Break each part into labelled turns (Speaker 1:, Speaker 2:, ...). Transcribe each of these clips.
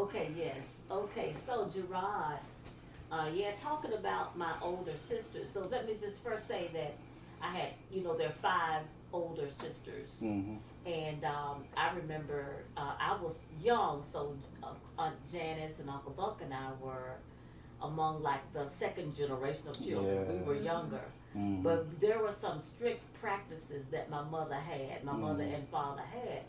Speaker 1: Okay, yes. Okay, so Gerard, talking about my older sisters. So let me just first say that I had, there are five older sisters.
Speaker 2: Mm-hmm.
Speaker 1: And I remember I was young, so Aunt Janice and Uncle Buck and I were among like the second generation of children. We were younger.
Speaker 2: Mm-hmm.
Speaker 1: But there were some strict practices that my mother had, my mother and father had.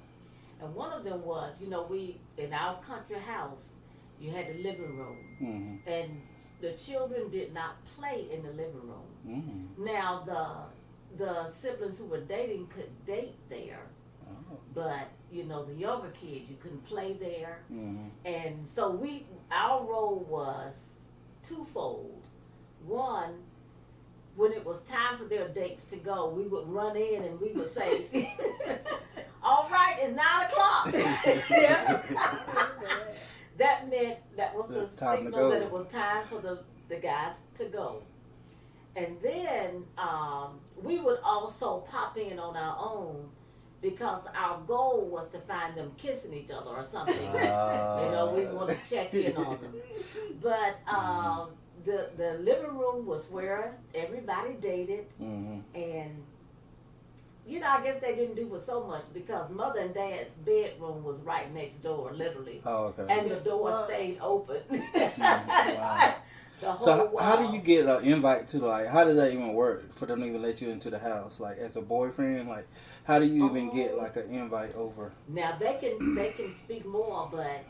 Speaker 1: And one of them was, we, in our country house, you had the living room.
Speaker 2: Mm-hmm.
Speaker 1: And the children did not play in the living room.
Speaker 2: Mm-hmm.
Speaker 1: Now, the siblings who were dating could date there.
Speaker 2: Oh.
Speaker 1: But, the younger kids, you couldn't play there.
Speaker 2: Mm-hmm.
Speaker 1: And so our role was twofold. One, when it was time for their dates to go, we would run in and we would say, all right, it's 9 o'clock. That meant that was the signal that it was time for the guys to go. And then we would also pop in on our own because our goal was to find them kissing each other or something. We want to check in on them. But the living room was where everybody dated.
Speaker 2: Mm-hmm.
Speaker 1: And, I guess they didn't do it so much because Mother and Dad's bedroom was right next door, literally.
Speaker 2: Oh, okay.
Speaker 1: And the door stayed open.
Speaker 2: Wow. So how do you get an invite to how does that even work for them to even let you into the house? Like as a boyfriend, how do you even get an invite over?
Speaker 1: Now they can speak more, but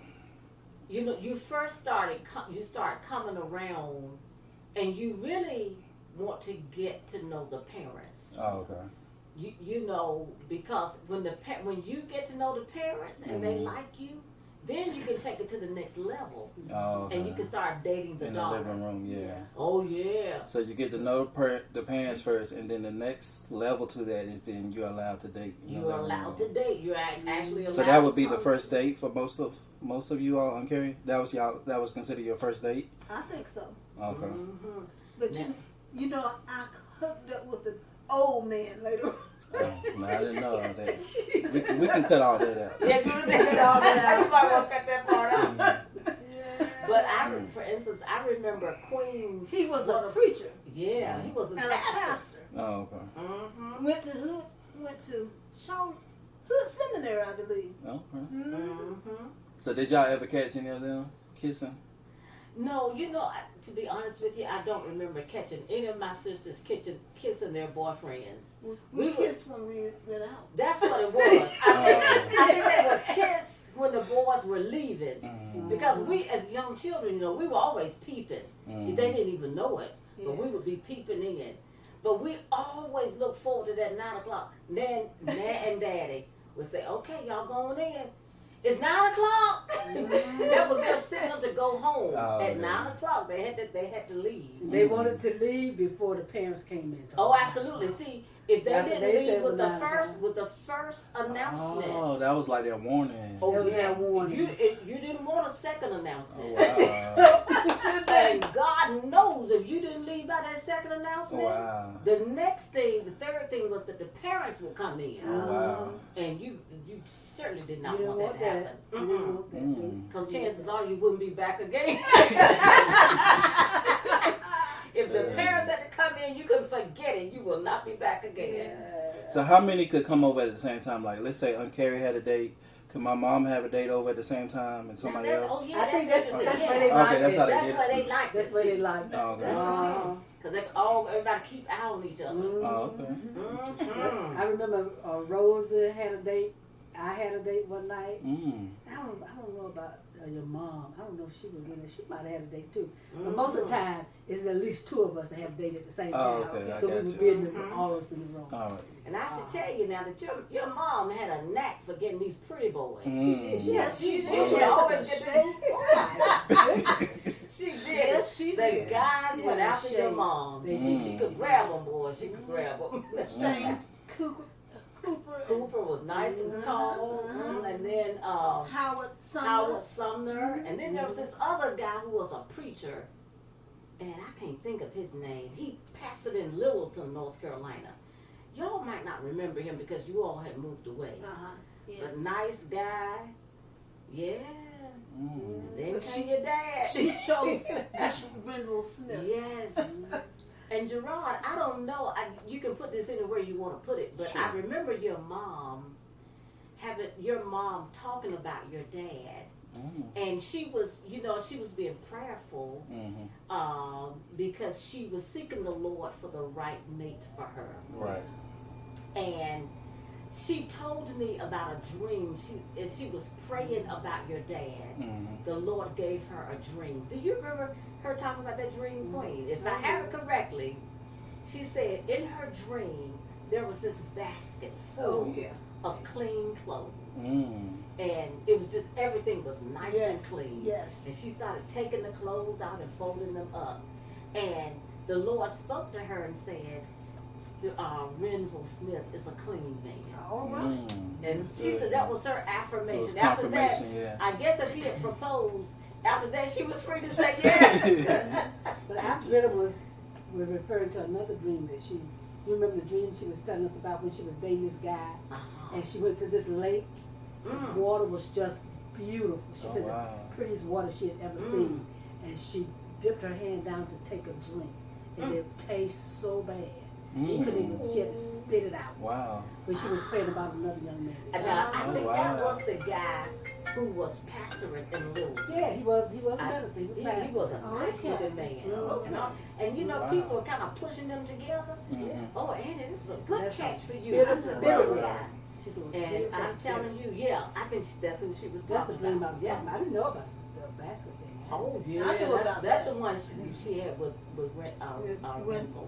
Speaker 1: you first start coming around, and you really want to get to know the parents.
Speaker 2: Oh, okay.
Speaker 1: Because when you get to know the parents and they like you, then you can take it to the next level.
Speaker 2: Oh, okay.
Speaker 1: And you can start dating the daughter.
Speaker 2: In the living room, yeah.
Speaker 1: Oh, yeah.
Speaker 2: So you get to know the parents first, and then the next level to that is then you're allowed to date.
Speaker 1: You're allowed to date. You're actually allowed.
Speaker 2: So that would be the first date for most of you all, Carrie? That was considered your first date?
Speaker 3: I think so.
Speaker 2: Okay.
Speaker 1: Mm-hmm.
Speaker 3: But I hooked up with an old man later on.
Speaker 2: No, I didn't know that. We can cut all that out.
Speaker 1: Yeah, you can cut all that out. You might want to cut that part out. But for instance, I remember Queens.
Speaker 3: He was a preacher.
Speaker 1: Yeah, he was a pastor.
Speaker 2: Oh, okay.
Speaker 1: Mm-hmm.
Speaker 3: Went to Hood Seminary, I believe.
Speaker 2: Okay.
Speaker 1: Mm-hmm.
Speaker 2: So did y'all ever catch any of them kissing?
Speaker 1: No, to be honest with you, I don't remember catching any of my sisters kissing their boyfriends.
Speaker 3: We kissed when we went out.
Speaker 1: That's what it was. I think they would kiss when the boys were leaving.
Speaker 2: Mm-hmm.
Speaker 1: Because we, as young children, we were always peeping.
Speaker 2: Mm-hmm.
Speaker 1: They didn't even know it,
Speaker 3: Yeah.
Speaker 1: but we would be peeping in. But we always look forward to that 9 o'clock. Then Nan and Daddy would say, okay, y'all going in. It's 9 o'clock. That was their signal to go home. At 9 o'clock, they had to leave.
Speaker 4: They wanted to leave before the parents came in.
Speaker 1: Oh, absolutely. See, if they
Speaker 4: After
Speaker 1: didn't
Speaker 4: they
Speaker 1: leave with
Speaker 4: said
Speaker 1: the first announcement.
Speaker 2: Oh, that was like their warning.
Speaker 1: Oh,
Speaker 4: That was
Speaker 1: yeah.
Speaker 4: their warning.
Speaker 1: You didn't want a second announcement.
Speaker 2: Oh, wow.
Speaker 1: And God knows if you didn't leave by that second announcement,
Speaker 2: Wow.
Speaker 1: the third thing was that the parents would come in.
Speaker 2: Oh, wow.
Speaker 1: And you certainly did not
Speaker 4: You
Speaker 1: want
Speaker 4: didn't
Speaker 1: that to
Speaker 4: want
Speaker 1: happen.
Speaker 4: that. You didn't want that.
Speaker 2: Mm.
Speaker 1: Because chances are you wouldn't be back again. If the parents had to come in, you could forget it. You will not be back again.
Speaker 2: So how many could come over at the same time? Like, let's say Aunt Carrie had a date. Could my mom have a date over at the same time and somebody else?
Speaker 1: Oh, yeah,
Speaker 4: I think that's
Speaker 1: interesting.
Speaker 4: where they
Speaker 1: Yeah.
Speaker 4: like
Speaker 2: Okay, that's
Speaker 4: it.
Speaker 2: how they
Speaker 1: That's
Speaker 2: did
Speaker 1: why
Speaker 2: it.
Speaker 1: they like
Speaker 4: That's
Speaker 1: it.
Speaker 4: where they like it.
Speaker 2: Oh, okay.
Speaker 1: That's right. Because everybody keep eye on each other.
Speaker 2: Oh, okay.
Speaker 1: Mm-hmm.
Speaker 4: I remember Rosa had a date. I had a date one night.
Speaker 2: Mm.
Speaker 4: I don't know about your mom. I don't know if she was in it. She might have had a date too. But most of the time, it's at least two of us that have a date at the same time.
Speaker 2: Oh, okay, I
Speaker 4: So we
Speaker 2: got
Speaker 4: would
Speaker 2: you.
Speaker 4: be in the, all of us in the room.
Speaker 2: All right.
Speaker 1: And I should tell you now that your mom had a knack for getting these pretty boys.
Speaker 2: Mm.
Speaker 1: She
Speaker 2: Oh,
Speaker 1: would
Speaker 2: yeah.
Speaker 1: always get the She did.
Speaker 3: Yes, she
Speaker 1: the
Speaker 3: did.
Speaker 1: guys
Speaker 4: She
Speaker 1: went
Speaker 4: had a
Speaker 1: after
Speaker 4: shade.
Speaker 1: your mom.
Speaker 2: Mm.
Speaker 1: She could grab them, boys. She could grab them.
Speaker 3: Strange Cooper.
Speaker 1: Cooper was nice and tall. And then
Speaker 3: Howard
Speaker 1: Sumner. And then there was this other guy who was a preacher. And I can't think of his name. He pastored in Littleton, North Carolina. Y'all might not remember him because you all had moved away.
Speaker 3: Yeah.
Speaker 1: But nice guy. Yeah.
Speaker 2: Mm.
Speaker 1: They became your dad.
Speaker 3: She chose Bishop Renville Smith.
Speaker 1: Yes. And Gerard, I don't know, you can put this anywhere you want to put it, but
Speaker 2: Sure.
Speaker 1: I remember your mom talking about your dad. And she was, she was being prayerful because she was seeking the Lord for the right mate for her.
Speaker 2: Right.
Speaker 1: And she told me about a dream. As she was praying about your dad, the Lord gave her a dream. Do you remember her talking about that dream, Queen? If I have it correctly, she said in her dream there was this basket full of clean clothes. And it was just, everything was nice and clean.
Speaker 3: Yes.
Speaker 1: And she started taking the clothes out and folding them up. And the Lord spoke to her and said, Renville Smith is a clean man.
Speaker 3: All right.
Speaker 1: And she said that was her affirmation.
Speaker 2: It was
Speaker 1: After that,
Speaker 2: confirmation,
Speaker 1: I guess if he had proposed, after that she was free to say yes.
Speaker 4: But I really we're referring to another dream that you remember the dream she was telling us about when she was dating this guy, and she went to this lake. The water was just beautiful. She said the prettiest water she had ever seen, and she dipped her hand down to take a drink, and it tastes so bad. She couldn't even, she had to spit it out.
Speaker 2: Wow.
Speaker 4: When she was praying about another young man.
Speaker 1: Now, I think that was the guy who was pastoring in Louisville.
Speaker 4: Yeah, he was a minister. He was
Speaker 1: He was a nice
Speaker 3: Okay.
Speaker 1: looking man.
Speaker 3: Okay.
Speaker 1: And
Speaker 2: Wow.
Speaker 1: people are kind of pushing them together. Oh, Andy, this is a good
Speaker 4: That's
Speaker 1: catch for you.
Speaker 4: Bitter-
Speaker 1: That's a
Speaker 4: bitter
Speaker 1: good
Speaker 4: guy.
Speaker 1: guy.
Speaker 4: She's a
Speaker 1: And I'm telling you, I think that's who she was
Speaker 4: that's the
Speaker 1: talking
Speaker 4: dream I
Speaker 1: about.
Speaker 4: was talking about. I didn't know about the basket thing.
Speaker 1: Oh,
Speaker 3: I
Speaker 1: yeah.
Speaker 3: knew about
Speaker 1: That's
Speaker 3: that.
Speaker 1: the one she had with Renville.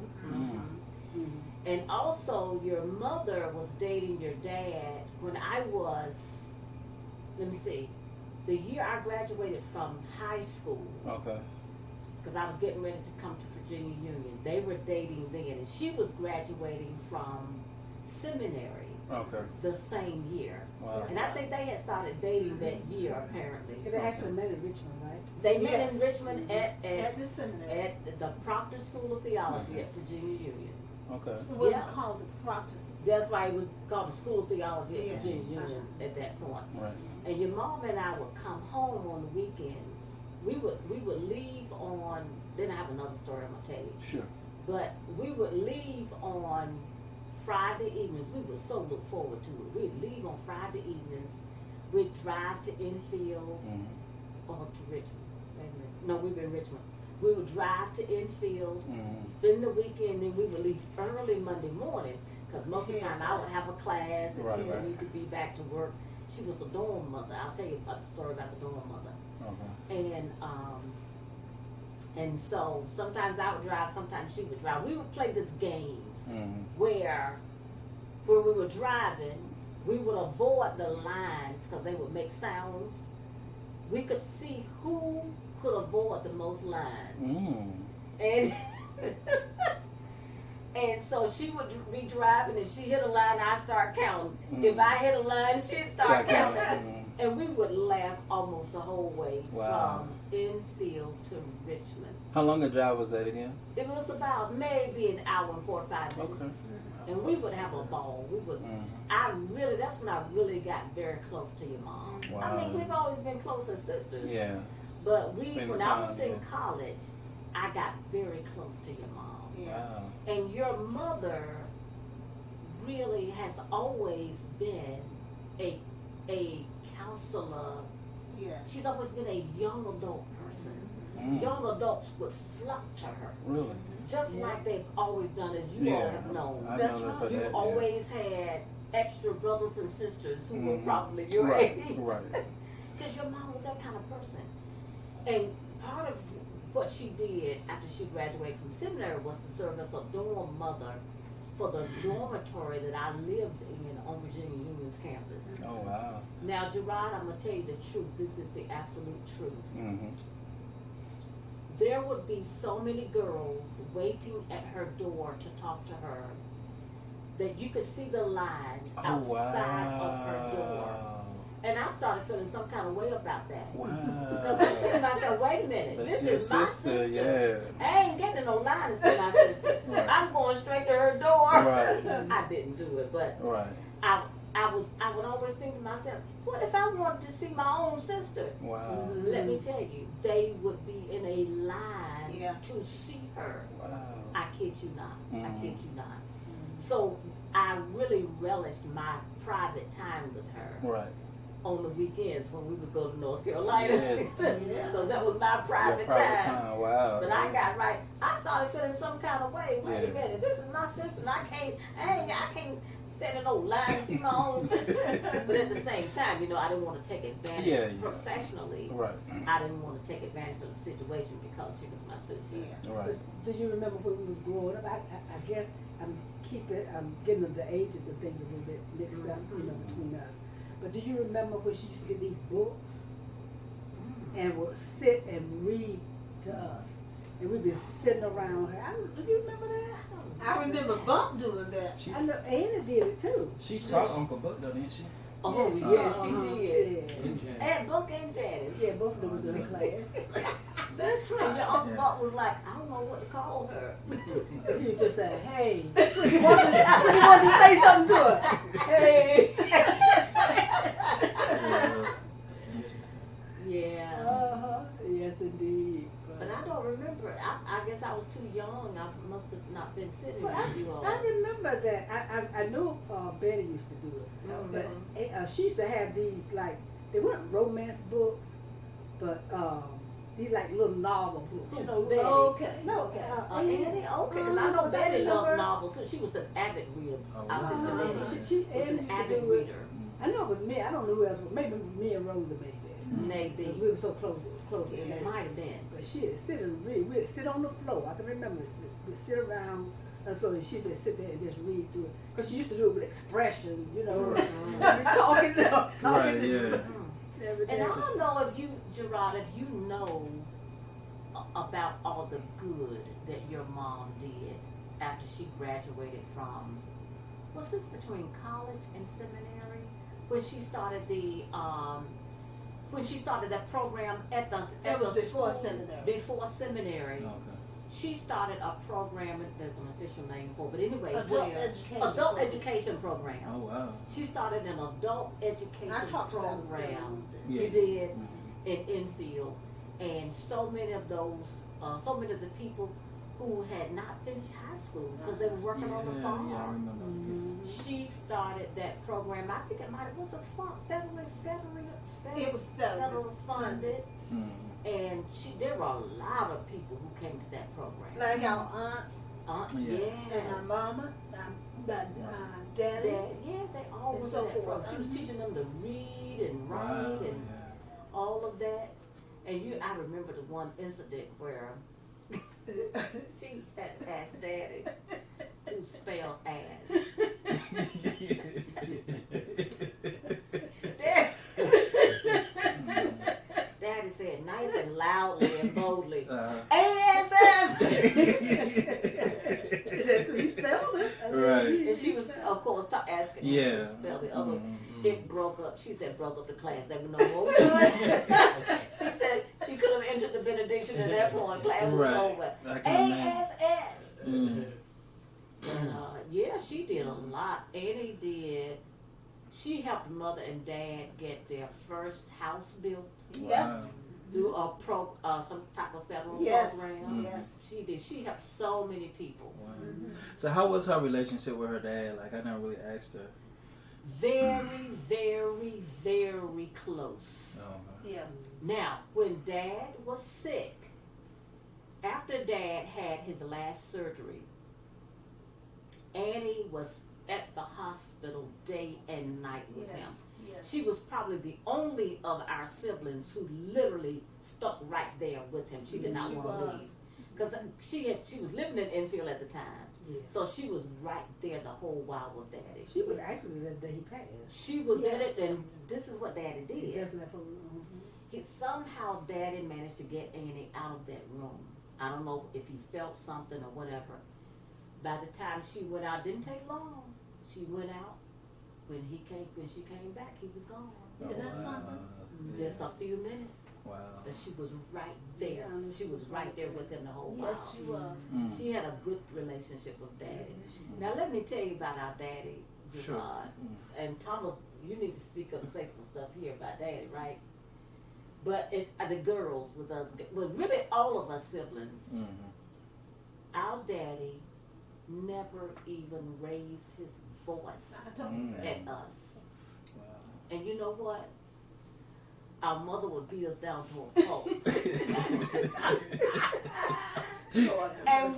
Speaker 1: And also, your mother was dating your dad when I was, let me see, the year I graduated from high school,
Speaker 2: Okay.
Speaker 1: because I was getting ready to come to Virginia Union. They were dating then, and she was graduating from seminary
Speaker 2: Okay.
Speaker 1: the same year.
Speaker 2: Wow.
Speaker 1: And I think they had started dating that year, apparently.
Speaker 4: They actually met in Richmond, right?
Speaker 1: They met
Speaker 3: Yes.
Speaker 1: in Richmond
Speaker 3: At the seminary.
Speaker 1: at the Proctor School of Theology at Virginia Union.
Speaker 2: Okay.
Speaker 3: It wasn't
Speaker 1: Yeah.
Speaker 3: called the Proctor.
Speaker 1: That's why it was called the School of Theology at
Speaker 3: Yeah.
Speaker 1: Virginia Union at that point.
Speaker 2: Right.
Speaker 1: And your mom and I would come home on the weekends. We would leave on. Then I have another story I'm gonna tell you.
Speaker 2: Sure.
Speaker 1: But we would leave on Friday evenings. We would so look forward to it. We'd leave on Friday evenings. We'd drive to Enfield or to Richmond. Wait a minute. No, we were in Richmond. We would drive to Enfield, spend the weekend, then we would leave early Monday morning because most of the time I would have a class and she would need to be back to work. She was a dorm mother. I'll tell you about the story about the dorm mother.
Speaker 2: Okay.
Speaker 1: And so sometimes I would drive, sometimes she would drive. We would play this game where when we were driving, we would avoid the lines because they would make sounds. We could see who could avoid the most lines. And and so she would be driving. If she hit a line, I start counting. If I hit a line, she'd start counting. And we would laugh almost the whole way from Enfield to Richmond.
Speaker 2: How long a drive was that again?
Speaker 1: It was about maybe an hour and 45 minutes.
Speaker 2: Okay.
Speaker 1: And we would have a ball. We would. That's when I really got very close to your mom.
Speaker 2: Wow.
Speaker 1: I mean, we've always been close as sisters.
Speaker 2: Yeah.
Speaker 1: But
Speaker 2: Spending
Speaker 1: when
Speaker 2: time,
Speaker 1: I was in college, I got very close to your mom.
Speaker 2: Wow.
Speaker 1: And your mother really has always been a counselor.
Speaker 3: Yes.
Speaker 1: She's always been a young adult person. Young adults would flock to her.
Speaker 2: Really?
Speaker 1: Just like they've always done, as you all have known.
Speaker 2: I
Speaker 3: That's
Speaker 2: know
Speaker 3: right.
Speaker 2: for
Speaker 1: You
Speaker 2: that,
Speaker 1: always had extra brothers and sisters who were probably your age.
Speaker 2: Right.
Speaker 1: Because your mom was that kind of person. And part of what she did after she graduated from seminary was to serve as a dorm mother for the dormitory that I lived in on Virginia Union's campus.
Speaker 2: Oh, wow.
Speaker 1: Now, Gerard, I'm going to tell you the truth. This is the absolute truth. There would be so many girls waiting at her door to talk to her that you could see the line outside of her door. And I started feeling some kind of way about that.
Speaker 2: Wow.
Speaker 1: Because I'm thinking to myself, wait a minute,
Speaker 2: That's
Speaker 1: this
Speaker 2: your
Speaker 1: is my
Speaker 2: sister,
Speaker 1: sister. I ain't getting in no line to see my sister.
Speaker 2: Right.
Speaker 1: I'm going straight to her door.
Speaker 2: Right.
Speaker 1: I didn't do it, but
Speaker 2: Right.
Speaker 1: I I would always think to myself, what if I wanted to see my own sister?
Speaker 2: Wow.
Speaker 1: Let me tell you, they would be in a line to see her.
Speaker 2: Wow.
Speaker 1: I kid you not. I kid you not. So I really relished my private time with her.
Speaker 2: Right.
Speaker 1: On the weekends when we would go to North Carolina.
Speaker 2: Yeah.
Speaker 1: So that was my private time.
Speaker 2: Wow.
Speaker 1: But I got right. I started feeling some kind of way. Wait a minute, this is my sister, and I can't stand in no line to see my own sister. But at the same time, you know, I didn't want to take advantage professionally.
Speaker 2: Right.
Speaker 1: I didn't want to take advantage of the situation because she was my sister.
Speaker 3: Yeah.
Speaker 2: Right.
Speaker 4: Do you remember when we was growing up? I guess I'm getting the ages and things a little bit mixed up, you know, between us. But do you remember when she used to get these books and would sit and read to us? And we'd be sitting around her. Do you remember that?
Speaker 3: I remember Bump doing that.
Speaker 4: I know Anna did it too.
Speaker 2: She taught Uncle Buck though, didn't she?
Speaker 1: Oh, yeah, she did.
Speaker 4: Yeah.
Speaker 1: And Buck and Janice.
Speaker 4: Yeah, both of them was in class.
Speaker 1: That's right. And your Uncle Buck was like, I don't know what to call her.
Speaker 4: So you just said, hey. You wanted to say something to her. Hey.
Speaker 2: Interesting.
Speaker 1: Yeah.
Speaker 4: Uh-huh. Yes, indeed.
Speaker 1: But I don't remember. I guess I was too young. I must have not been sitting
Speaker 4: But
Speaker 1: with you all.
Speaker 4: I remember that. I know Betty used to do it. But she used to have these, like, they weren't romance books, but these, like, little novel books. You know,
Speaker 1: Betty.
Speaker 3: Okay.
Speaker 4: No,
Speaker 3: Okay.
Speaker 1: Annie? Okay, because I know Betty loved novels. So she was an avid reader. Our sister Betty
Speaker 4: She
Speaker 1: was an
Speaker 4: used to
Speaker 1: avid
Speaker 4: do it.
Speaker 1: reader.
Speaker 4: I know it was me. I don't know who else. Maybe me and Rosa made that.
Speaker 1: Maybe.
Speaker 4: Because we were so close.
Speaker 1: It might have been.
Speaker 4: But she'd sit and read. We'd sit on the floor. I can remember. We'd sit around on the floor and she'd just sit there and just read through it. Because she used to do it with expression, you know. talking.
Speaker 2: Right, yeah.
Speaker 1: And I don't know if you, Gerard, if you know about all the good that your mom did after she graduated from, was this between college and seminary? When she started that program at the
Speaker 3: before
Speaker 1: school,
Speaker 3: seminary.
Speaker 1: Before seminary.
Speaker 2: Okay.
Speaker 1: She started a program, there's an official name for it, but anyway,
Speaker 3: Adult education
Speaker 1: program.
Speaker 2: Oh wow.
Speaker 1: She started an adult education
Speaker 3: I talked
Speaker 1: program.
Speaker 2: Yeah.
Speaker 1: You did in Enfield, and so many of the people who had not finished high school because they were working on the farm.
Speaker 2: Yeah, I remember.
Speaker 1: She started that program. I think it was
Speaker 3: It was
Speaker 1: federal funded. And there were a lot of people who came to that program.
Speaker 3: Like our aunts.
Speaker 1: Yes.
Speaker 3: And my mama, my daddy.
Speaker 1: They all
Speaker 3: And
Speaker 1: was
Speaker 3: so
Speaker 1: in that
Speaker 3: forth.
Speaker 1: program. She was teaching them to read and write and all of that. And I remember the one incident where she had asked Daddy to spell ass. Daddy said nice and loudly and boldly, ASS!
Speaker 4: That's what he spelled it.
Speaker 2: Right.
Speaker 1: And she was, of course, asking him to spell the other. It broke up. She said broke up the class. They were no more good. She said she could have entered the benediction at that point. Class was over. ASS. And she did a lot. Annie did. She helped Mother and Dad get their first house built.
Speaker 3: Yes.
Speaker 1: Through some type of federal program.
Speaker 3: Yes.
Speaker 1: She did. She helped so many people.
Speaker 2: Wow. So how was her relationship with her dad? Like, I never really asked her.
Speaker 1: Very, very, very close.
Speaker 2: Oh,
Speaker 3: Yeah.
Speaker 1: Now, when Dad was sick, after Dad had his last surgery, Annie was at the hospital day and night with him.
Speaker 3: Yes.
Speaker 1: She was probably the only of our siblings who literally stuck right there with him. She did not want to leave. Because she was living in Enfield at the time. Yeah. So she was right there the whole while with Daddy.
Speaker 4: She was actually there the day he passed.
Speaker 1: She was there, and this is what Daddy did.
Speaker 4: He just left her.
Speaker 1: Somehow Daddy managed to get Annie out of that room. I don't know if he felt something or whatever. By the time she went out, didn't take long. She went out. When she came back, he was gone. Isn't that something? Just a few minutes.
Speaker 2: Wow.
Speaker 1: But she was right there. She was right there with him the whole while.
Speaker 3: Yes, she was.
Speaker 1: She had a good relationship with Daddy. Now let me tell you about our Daddy. Gerard. And Thomas, you need to speak up and say some stuff here about Daddy, right? But the girls with us, well, really all of us siblings, our daddy never even raised his voice at us.
Speaker 2: Wow.
Speaker 1: And you know what? Our mother would beat us down to a pulp. And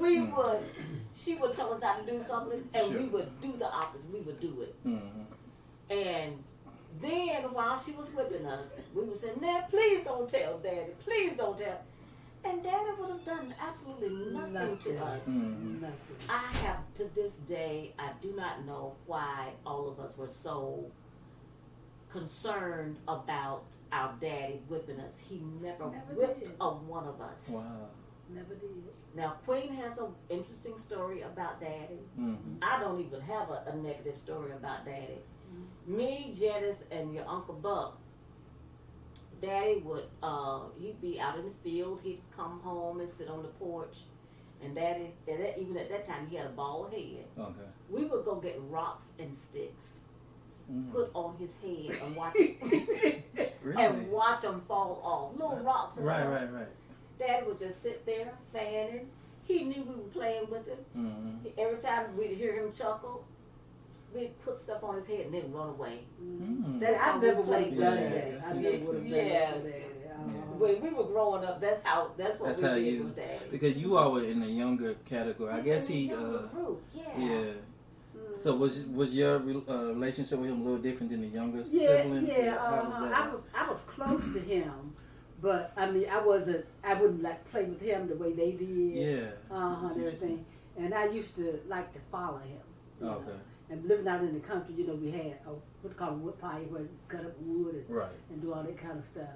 Speaker 1: she would tell us not to do something, and we would do the opposite. We would do it. And then while she was whipping us, we would say, "Nah, please don't tell Daddy. Please don't tell." And Daddy would have done absolutely nothing to us.
Speaker 4: Nothing.
Speaker 1: I have, to this day, I do not know why all of us were so concerned about our daddy whipping us. He never whipped
Speaker 4: did.
Speaker 1: one of us.
Speaker 2: Wow.
Speaker 4: Never did.
Speaker 1: Now, Queen has an interesting story about Daddy. I don't even have a negative story about Daddy. Me, Janice, and your Uncle Buck, Daddy would, he'd be out in the field. He'd come home and sit on the porch. And Daddy, even at that time, he had a bald head.
Speaker 2: Okay.
Speaker 1: We would go get rocks and sticks, put on his head, and watch
Speaker 2: Really?
Speaker 1: and watch them fall off. Little rocks and stuff.
Speaker 2: Right.
Speaker 1: Dad would just sit there fanning. He knew we were playing with him. Every time we'd hear him chuckle, we'd put stuff on his head and then run away. That's how
Speaker 4: I
Speaker 1: we
Speaker 4: never would have
Speaker 1: played.
Speaker 4: done
Speaker 2: Yeah,
Speaker 4: that.
Speaker 2: that's
Speaker 4: I never would have done
Speaker 1: interesting.
Speaker 4: that.
Speaker 1: When we were growing up, that's what
Speaker 2: That's
Speaker 1: we
Speaker 2: how
Speaker 1: did
Speaker 2: you,
Speaker 1: with Daddy.
Speaker 2: because you all were in the younger category. I guess
Speaker 1: In the
Speaker 2: he,
Speaker 1: younger group,
Speaker 2: yeah. So was your relationship with him a little different than the younger
Speaker 4: Yeah,
Speaker 2: siblings?
Speaker 4: yeah.
Speaker 2: How was that?
Speaker 4: I was close to him, but I mean, I wouldn't like play with him the way they did.
Speaker 2: Yeah.
Speaker 4: And
Speaker 2: That's
Speaker 4: everything. And I used to like to follow him. you know.
Speaker 2: Okay.
Speaker 4: And living out in the country, we had what called a wood pile where we cut up wood and do all that kind of stuff.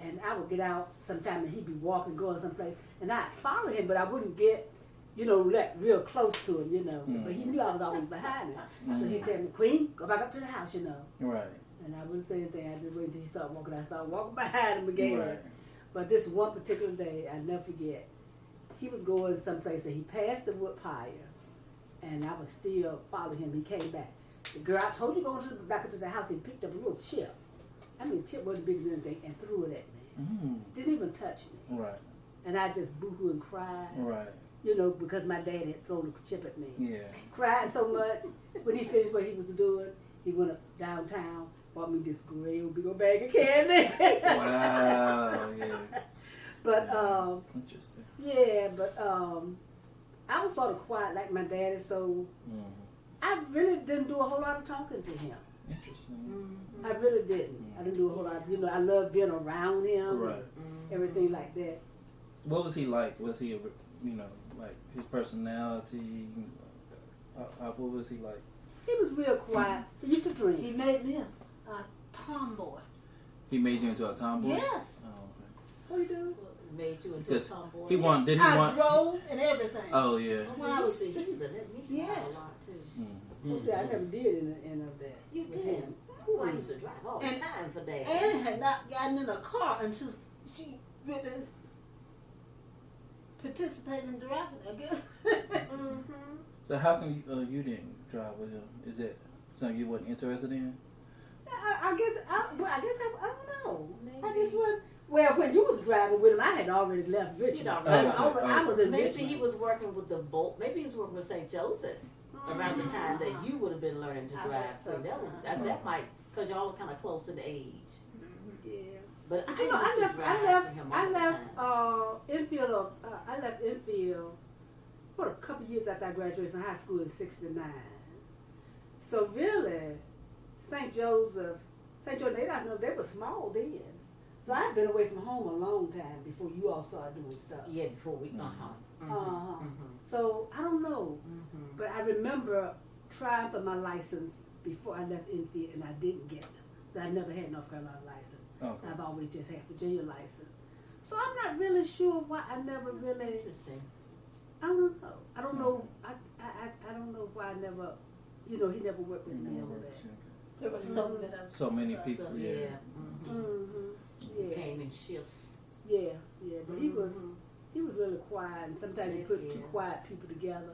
Speaker 4: And I would get out sometime and he'd be walking, going someplace, and I'd follow him, but I wouldn't get, like real close to him, But he knew I was always behind him. So he'd tell me, "Queen, go back up to the house,
Speaker 2: Right.
Speaker 4: And I wouldn't say anything. I just wait until he started walking. I started walking behind him again.
Speaker 2: Right.
Speaker 4: But this one particular day, I never forget, he was going someplace and he passed the wood pile, and I was still following him. He came back. I said, "Girl, I told you go back into the house." He picked up a little chip. I mean, the chip wasn't bigger than anything, and threw it at me. Didn't even touch me.
Speaker 2: Right.
Speaker 4: And I just boo-hoo and cried.
Speaker 2: Right.
Speaker 4: Because my dad had thrown a chip at me.
Speaker 2: Yeah.
Speaker 4: Cried so much. When he finished what he was doing, he went up downtown, bought me this great big old bag of candy.
Speaker 2: Wow. Yeah.
Speaker 4: But
Speaker 2: Interesting.
Speaker 4: yeah, but I was sort of quiet like my daddy, so I really didn't do a whole lot of talking to him.
Speaker 2: Interesting.
Speaker 4: I really didn't. I didn't do a whole lot. I loved being around him.
Speaker 2: Right.
Speaker 4: Everything like that.
Speaker 2: What was he like? Was he, like his personality? What was he like?
Speaker 4: He was real quiet. He used to drink.
Speaker 3: He made me a tomboy.
Speaker 2: He made you into a tomboy?
Speaker 3: Yes.
Speaker 2: Oh, okay.
Speaker 4: What do you do?
Speaker 1: Made you into a
Speaker 2: Because
Speaker 1: tomboy.
Speaker 2: he want. Did he
Speaker 3: I
Speaker 2: want?
Speaker 3: drove and everything.
Speaker 2: Oh yeah.
Speaker 3: When I was
Speaker 1: seasoned,
Speaker 3: six.
Speaker 1: that means
Speaker 3: Yeah.
Speaker 1: a lot too.
Speaker 4: Well, see, I never did any of that.
Speaker 1: You
Speaker 4: with
Speaker 1: did.
Speaker 4: him.
Speaker 1: Ooh, I used to drive all the
Speaker 3: And-
Speaker 1: time for Dad.
Speaker 3: Annie had not gotten in a car until she really participated in driving, I guess.
Speaker 2: So how come you didn't drive with him? Is that something you wasn't interested in?
Speaker 4: I guess I don't know.
Speaker 1: Maybe.
Speaker 4: I just wasn't. Well, when you was driving with him, I had already left Richmond. I was in
Speaker 1: Maybe
Speaker 4: Richmond.
Speaker 1: he was working with the boat. Maybe he was working with St. Joseph around the time that you would have been learning to
Speaker 3: I
Speaker 1: drive.
Speaker 3: bet
Speaker 1: So
Speaker 3: so.
Speaker 1: that might, because y'all are kind of close in age.
Speaker 4: Yeah.
Speaker 1: But
Speaker 4: But
Speaker 1: I used to drive for him all the time.
Speaker 4: Enfield. I left Enfield a couple years after I graduated from high school in '69. So really, St. Joseph, they were small then. So I'd been away from home a long time before you all started doing stuff.
Speaker 1: Yeah, before we.
Speaker 4: So I don't know, but I remember trying for my license before I left Enfield, and I didn't get them. I never had North Carolina license.
Speaker 2: Okay.
Speaker 4: I've always just had Virginia license. So I'm not really sure why I never
Speaker 1: That's
Speaker 4: really.
Speaker 1: interesting.
Speaker 4: I don't know. I don't know. I don't know why I never. He never worked with me on that.
Speaker 3: There were
Speaker 2: So many people.
Speaker 1: So,
Speaker 2: Yeah.
Speaker 4: Yeah.
Speaker 1: Came in shifts.
Speaker 4: Yeah. But he was really quiet, and sometimes you put two
Speaker 1: Yeah.
Speaker 4: quiet people together.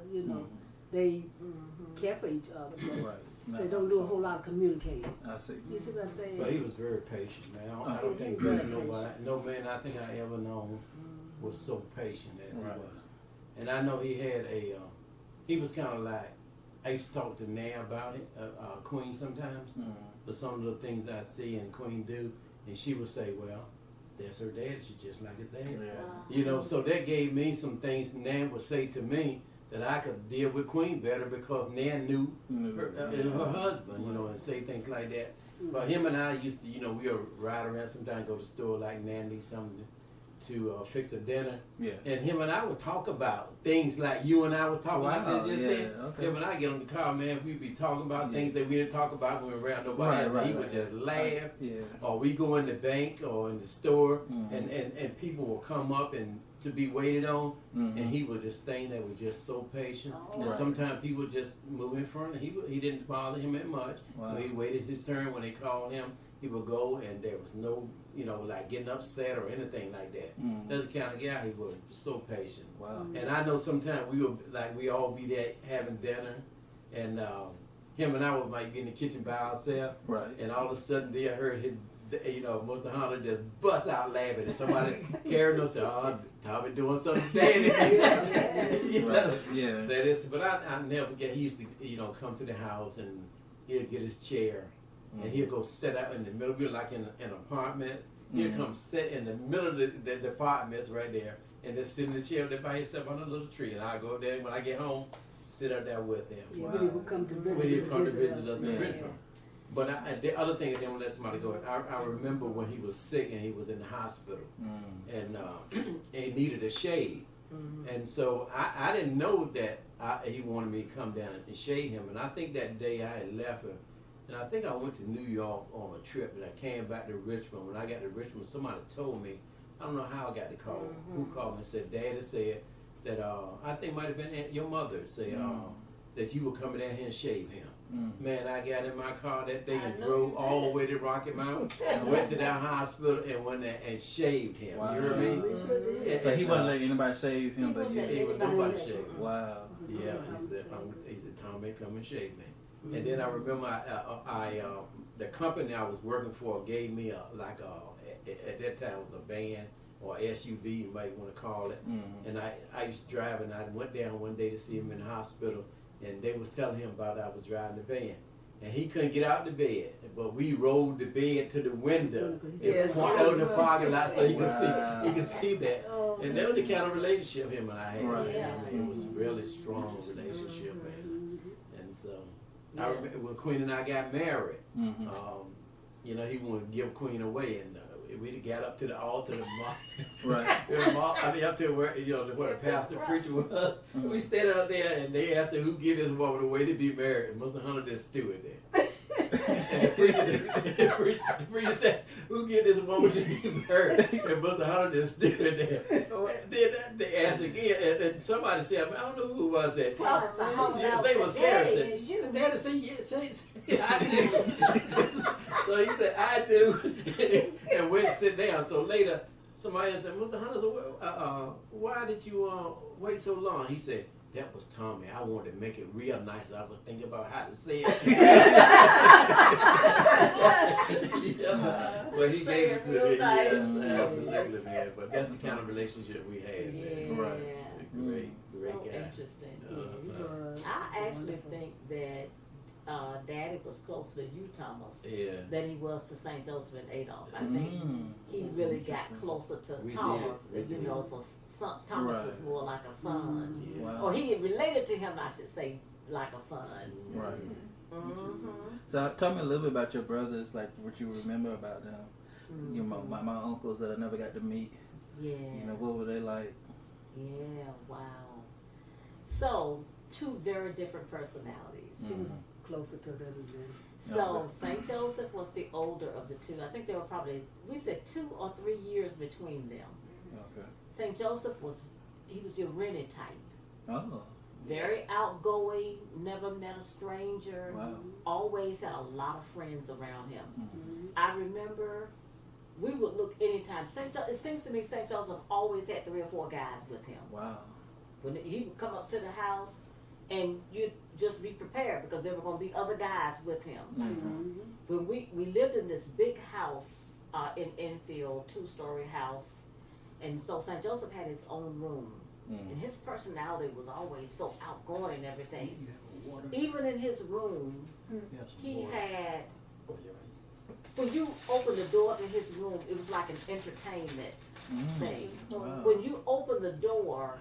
Speaker 4: They care for each other. But
Speaker 2: Right. No,
Speaker 4: They don't do a whole lot of communicating.
Speaker 2: I see.
Speaker 4: You see what I'm saying?
Speaker 5: But he was very patient, man. I don't think
Speaker 4: Very
Speaker 5: there's no man I think I ever known was so patient as he was. And I know he had he was kind of like, I used to talk to Nan about it, Queen sometimes, but some of the things I see and Queen do, and she would say, well, that's her dad, she's just like his dad.
Speaker 2: Yeah.
Speaker 5: You know, so that gave me some things Nan would say to me that I could deal with Queen better because Nan knew her husband, you know, and say things like that. But him and I used to, you know, we would ride around sometimes, go to the store like Nan needs something to fix a dinner.
Speaker 2: Yeah.
Speaker 5: And him and I would talk about things like you and I was talking about this just then.
Speaker 2: Okay.
Speaker 5: Him and I get on the car, man, we'd be talking about things that we didn't talk about when we were around nobody else. And he would just laugh. Or we go in the bank or in the store and people will come up and to be waited on, and he was this thing that was just so patient. And sometimes people just move in front, and he didn't bother him that much. When he waited his turn, when they called him, he would go, and there was no, you know, like getting upset or anything like that. That's the kind of guy he was, so patient.
Speaker 2: Wow.
Speaker 5: And I know sometimes we all be there having dinner, and him and I might be in the kitchen by ourselves, and all of a sudden they heard his, you know, Mr. Hunter just bust out laughing, and somebody carried us, oh, Tommy doing something today. You know? That is, but I never forget, he used to, you know, come to the house and he'll get his chair and he'll go sit out in the middle, we're like in apartments, he'll come sit in the middle of the apartments right there and just sit in the chair there by himself on a little tree, and I'll go up there, and when I get home, sit up there with him.
Speaker 4: When he would come to visit,
Speaker 5: when he would come to visit us in Richmond. But the other thing, I didn't want to let somebody go. I remember when he was sick and he was in the hospital, and he needed a shave, and so I didn't know that he wanted me to come down and shave him. And I think that day I had left him, and I think I went to New York on a trip, and I came back to Richmond. When I got to Richmond, somebody told me, I don't know how I got the call. Who called me and said, Daddy said that I think it might have been your mother said that you were coming down here and shave him. Man, I got in my car that day and drove all the way to Rocky Mountain and went to that hospital and went there and shaved him. You hear me?
Speaker 2: So he wasn't letting anybody shave him, but you.
Speaker 5: He would nobody shave him.
Speaker 2: Wow.
Speaker 5: Yeah, he said, Tommy, come and shave me. And then I remember the company I was working for gave me at that time it was a van or SUV, you might want to call it. And I used to drive, and I went down one day to see him in the hospital. And they was telling him about I was driving the van, and he couldn't get out the bed. But we rolled the bed to the window and pointed out in the parking lot so he could see that. And that was the kind of relationship him and I had. I mean, it was a really strong relationship, man. And so I remember when Queen and I got married. You know, he wanted to give Queen away, and we got up to the altar, up to where, you know, where the pastor preacher was. We stayed out there, and they asked him who give this woman away to be married, and Mr. Hunter just stood there. And the preacher said, who give this woman to be married? And Mr. Hunter just stood there. Then they asked again, and somebody said, I don't know who it was that. They was Karen said, Daddy said, yes, I do. So he said, I do, and went and sit down. So later, somebody said, Mr. Hunter, why did you wait so long? He said, that was Tommy. I wanted to make it real nice. I was thinking about how to say it. Well, he gave it to me. Nice. Yes, absolutely, man. But that's the kind of relationship we had. Man. Great
Speaker 1: so
Speaker 5: guy.
Speaker 1: Interesting. I actually think that Daddy was closer to you, Thomas, than he was to St. Joseph and Adolph. I think he really got closer to Thomas. You know, so Thomas was more like a son, or he related to him, I should say, like a son.
Speaker 2: So tell me a little bit about your brothers, like what you remember about them. You know, my uncles that I never got to meet.
Speaker 1: Yeah.
Speaker 2: You know, what were they like?
Speaker 1: Yeah. Wow. So 2 very different personalities.
Speaker 4: She was closer to them than.
Speaker 1: So St. Joseph was the older of the 2. I think there were probably, we said 2 or 3 years between them.
Speaker 2: Okay.
Speaker 1: St. Joseph was your rented type.
Speaker 2: Oh.
Speaker 1: Very outgoing, never met a stranger.
Speaker 2: Wow.
Speaker 1: Always had a lot of friends around him. I remember we would look anytime. It seems to me St. Joseph always had 3 or 4 guys with him.
Speaker 2: Wow.
Speaker 1: When he would come up to the house, and you just be prepared because there were going to be other guys with him. When we lived in this big house in Enfield, 2-story house, and so St. Joseph had his own room, and his personality was always so outgoing and everything. Even in his room, he had. When you open the door to his room, it was like an entertainment thing.
Speaker 2: Wow.
Speaker 1: When you open the door,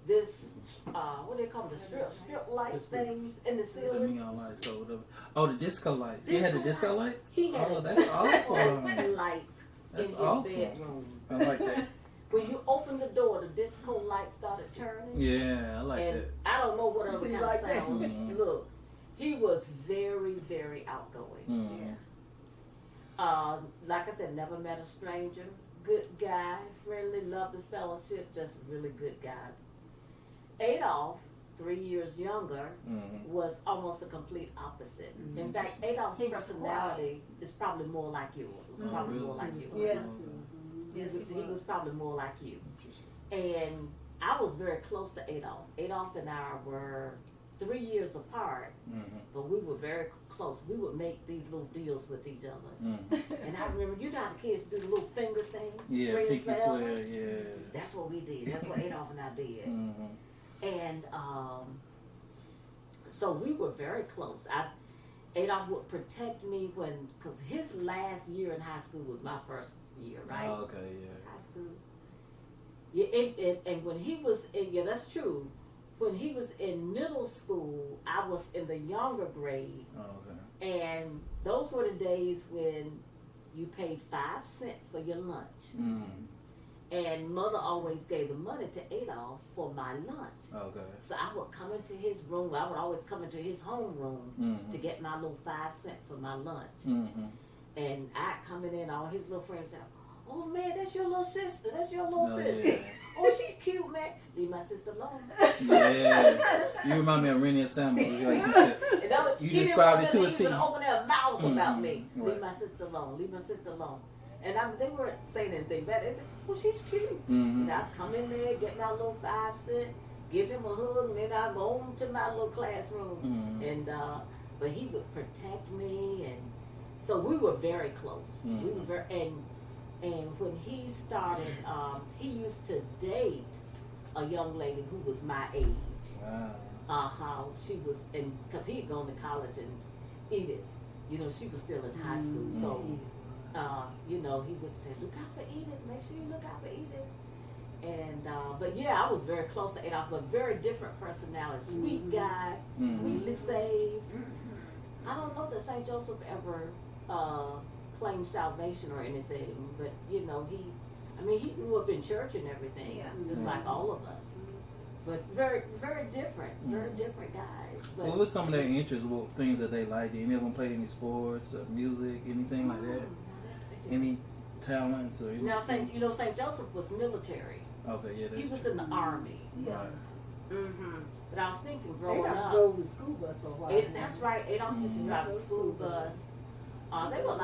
Speaker 1: this what do they call them, the strip light things in the
Speaker 2: The
Speaker 1: ceiling.
Speaker 2: neon lights or whatever. Oh, the disco lights. He had the disco lights?
Speaker 1: He had
Speaker 2: Oh,
Speaker 1: a
Speaker 2: that's awesome.
Speaker 1: light
Speaker 2: That's
Speaker 1: in his
Speaker 2: awesome.
Speaker 1: bedroom.
Speaker 2: I like that.
Speaker 1: When you open the door, the disco light started turning.
Speaker 2: Yeah, I like
Speaker 1: And
Speaker 2: that.
Speaker 1: I don't know what other
Speaker 3: See,
Speaker 1: kind
Speaker 3: like
Speaker 1: of
Speaker 3: that.
Speaker 1: sound. Look, he was very, very outgoing.
Speaker 2: Mm.
Speaker 1: Like I said, never met a stranger. Good guy, friendly, loved the fellowship, just a really good guy. Adolf, 3 years younger, was almost a complete opposite. In fact, Adolf's
Speaker 3: He was
Speaker 1: personality is probably more like yours. It was probably more like yours.
Speaker 3: Yes.
Speaker 1: He
Speaker 3: Yes,
Speaker 1: was,
Speaker 3: he
Speaker 1: he was
Speaker 3: was.
Speaker 1: probably more like you.
Speaker 2: Interesting.
Speaker 1: And I was very close to Adolf. Adolf and I were 3 years apart, but we were very close. We would make these little deals with each other. And I remember, you know how the kids do the little finger thing?
Speaker 2: Yeah,
Speaker 1: Friends
Speaker 2: pinky
Speaker 1: forever?
Speaker 2: swear, yeah.
Speaker 1: That's what we did. That's what Adolf and I did. And so we were very close. Adolf would protect me because his last year in high school was my first year, right?
Speaker 2: Oh, okay, yeah.
Speaker 1: It's high school. Yeah, and when he was in, yeah, that's true. When he was in middle school, I was in the younger grade,
Speaker 2: Oh, okay.
Speaker 1: and those were the days when you paid 5 cents for your lunch. And mother always gave the money to Adolf for my lunch.
Speaker 2: Okay.
Speaker 1: So I would come into his room. I would always come into his homeroom to get my little 5 cents for my lunch. And I come in and all his little friends said, "Oh man, that's your little sister. That's your little sister.
Speaker 2: Yeah.
Speaker 1: Oh, she's cute, man. Leave my sister alone."
Speaker 2: Yeah. You remind me of Rennie and Samuel's relationship.
Speaker 1: And that was,
Speaker 2: You
Speaker 1: he
Speaker 2: described it
Speaker 1: didn't
Speaker 2: to a
Speaker 1: want
Speaker 2: T.
Speaker 1: them to even open their mouths about me.
Speaker 2: Right.
Speaker 1: Leave my sister alone. Leave my sister alone. And they weren't saying anything bad. They said, "Well, she's cute." And I'd come in there, get my little 5 cents, give him a hug, and then I'd go on to my little classroom. And but he would protect me, and so we were very close. We were very, and when he started, he used to date a young lady who was my age.
Speaker 2: Wow.
Speaker 1: She was, and because he had gone to college, and Edith, you know, she was still in high school, so. You know, he would say, "Look out for Edith. Make sure you look out for Edith." And but yeah, I was very close to Adolf, but very different personality. Sweet guy, sweetly saved. I don't know that St. Joseph ever claimed salvation or anything, but you know, he grew up in church and everything, just like all of us. But very, very different guys. But
Speaker 2: What was some of their interests? What things that they liked? Did any of them play any sports or music, anything like that? Any talents or anything?
Speaker 1: now, St. Joseph was military.
Speaker 2: Okay, yeah.
Speaker 1: He
Speaker 2: That's
Speaker 1: was
Speaker 2: true.
Speaker 1: in the army.
Speaker 2: Right.
Speaker 1: But I was thinking growing
Speaker 4: Adolf
Speaker 1: up.
Speaker 4: drove the school bus for a while.
Speaker 1: That's right. Adolf used to drive the school bus. They were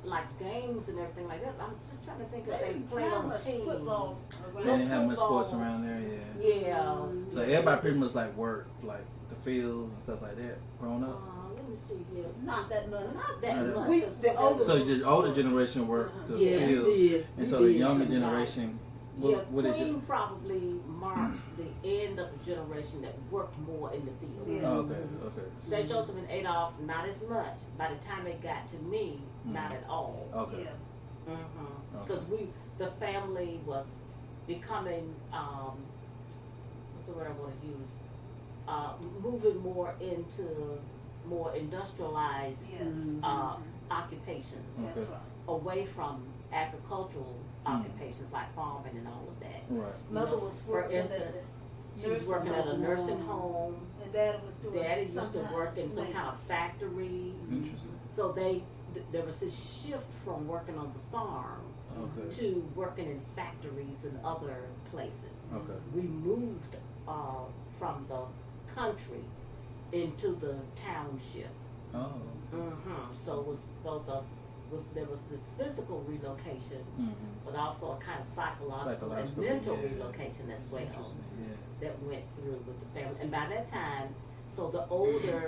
Speaker 1: like gangs and everything like that. I'm just trying to think if they played on
Speaker 3: much
Speaker 1: teams.
Speaker 3: football
Speaker 2: They
Speaker 3: around.
Speaker 2: didn't have much
Speaker 1: football.
Speaker 2: sports around there, yeah.
Speaker 1: Yeah.
Speaker 2: So everybody pretty much like worked, like the fields and stuff like that, growing up.
Speaker 1: Let me see here.
Speaker 3: Not that much.
Speaker 1: Not that
Speaker 2: Not
Speaker 1: much.
Speaker 3: We-
Speaker 1: 'cause
Speaker 3: the older-
Speaker 2: So the older generation worked the
Speaker 1: Yeah,
Speaker 2: fields,
Speaker 4: did.
Speaker 2: and
Speaker 4: We
Speaker 2: so the
Speaker 4: did.
Speaker 2: younger
Speaker 1: Right.
Speaker 2: generation,
Speaker 1: yeah,
Speaker 2: what did
Speaker 1: Queen
Speaker 2: you?
Speaker 1: probably marks the end of the generation that worked more in the field.
Speaker 3: Yes.
Speaker 2: Oh, okay, okay,
Speaker 1: St. Joseph and Adolf, not as much. By the time it got to me, not at all.
Speaker 2: okay.
Speaker 3: Yeah.
Speaker 1: Because the family was becoming, what's the word I want to use? Moving more into more industrialized
Speaker 3: Yes.
Speaker 1: occupations,
Speaker 3: That's
Speaker 2: Okay.
Speaker 3: right.
Speaker 1: away from agricultural occupations like farming and all of that.
Speaker 2: Right.
Speaker 3: Mother was
Speaker 1: For
Speaker 3: working at
Speaker 1: instance,
Speaker 3: the
Speaker 1: she was
Speaker 3: nursing
Speaker 1: working at a
Speaker 3: home.
Speaker 1: nursing home.
Speaker 3: And Daddy was doing
Speaker 1: Daddy used to
Speaker 3: something
Speaker 1: work in some
Speaker 3: like-
Speaker 1: kind of factory.
Speaker 2: Interesting.
Speaker 1: So there was this shift from working on the farm
Speaker 2: Okay.
Speaker 1: to working in factories and other places.
Speaker 2: Okay.
Speaker 1: We moved from the country into the township.
Speaker 2: Oh.
Speaker 1: So it was both a there was this physical relocation, but also a kind of psychological and
Speaker 2: Psychological,
Speaker 1: mental
Speaker 2: yeah.
Speaker 1: relocation as well
Speaker 2: Interesting. Yeah.
Speaker 1: that went through with the family. And by that time, so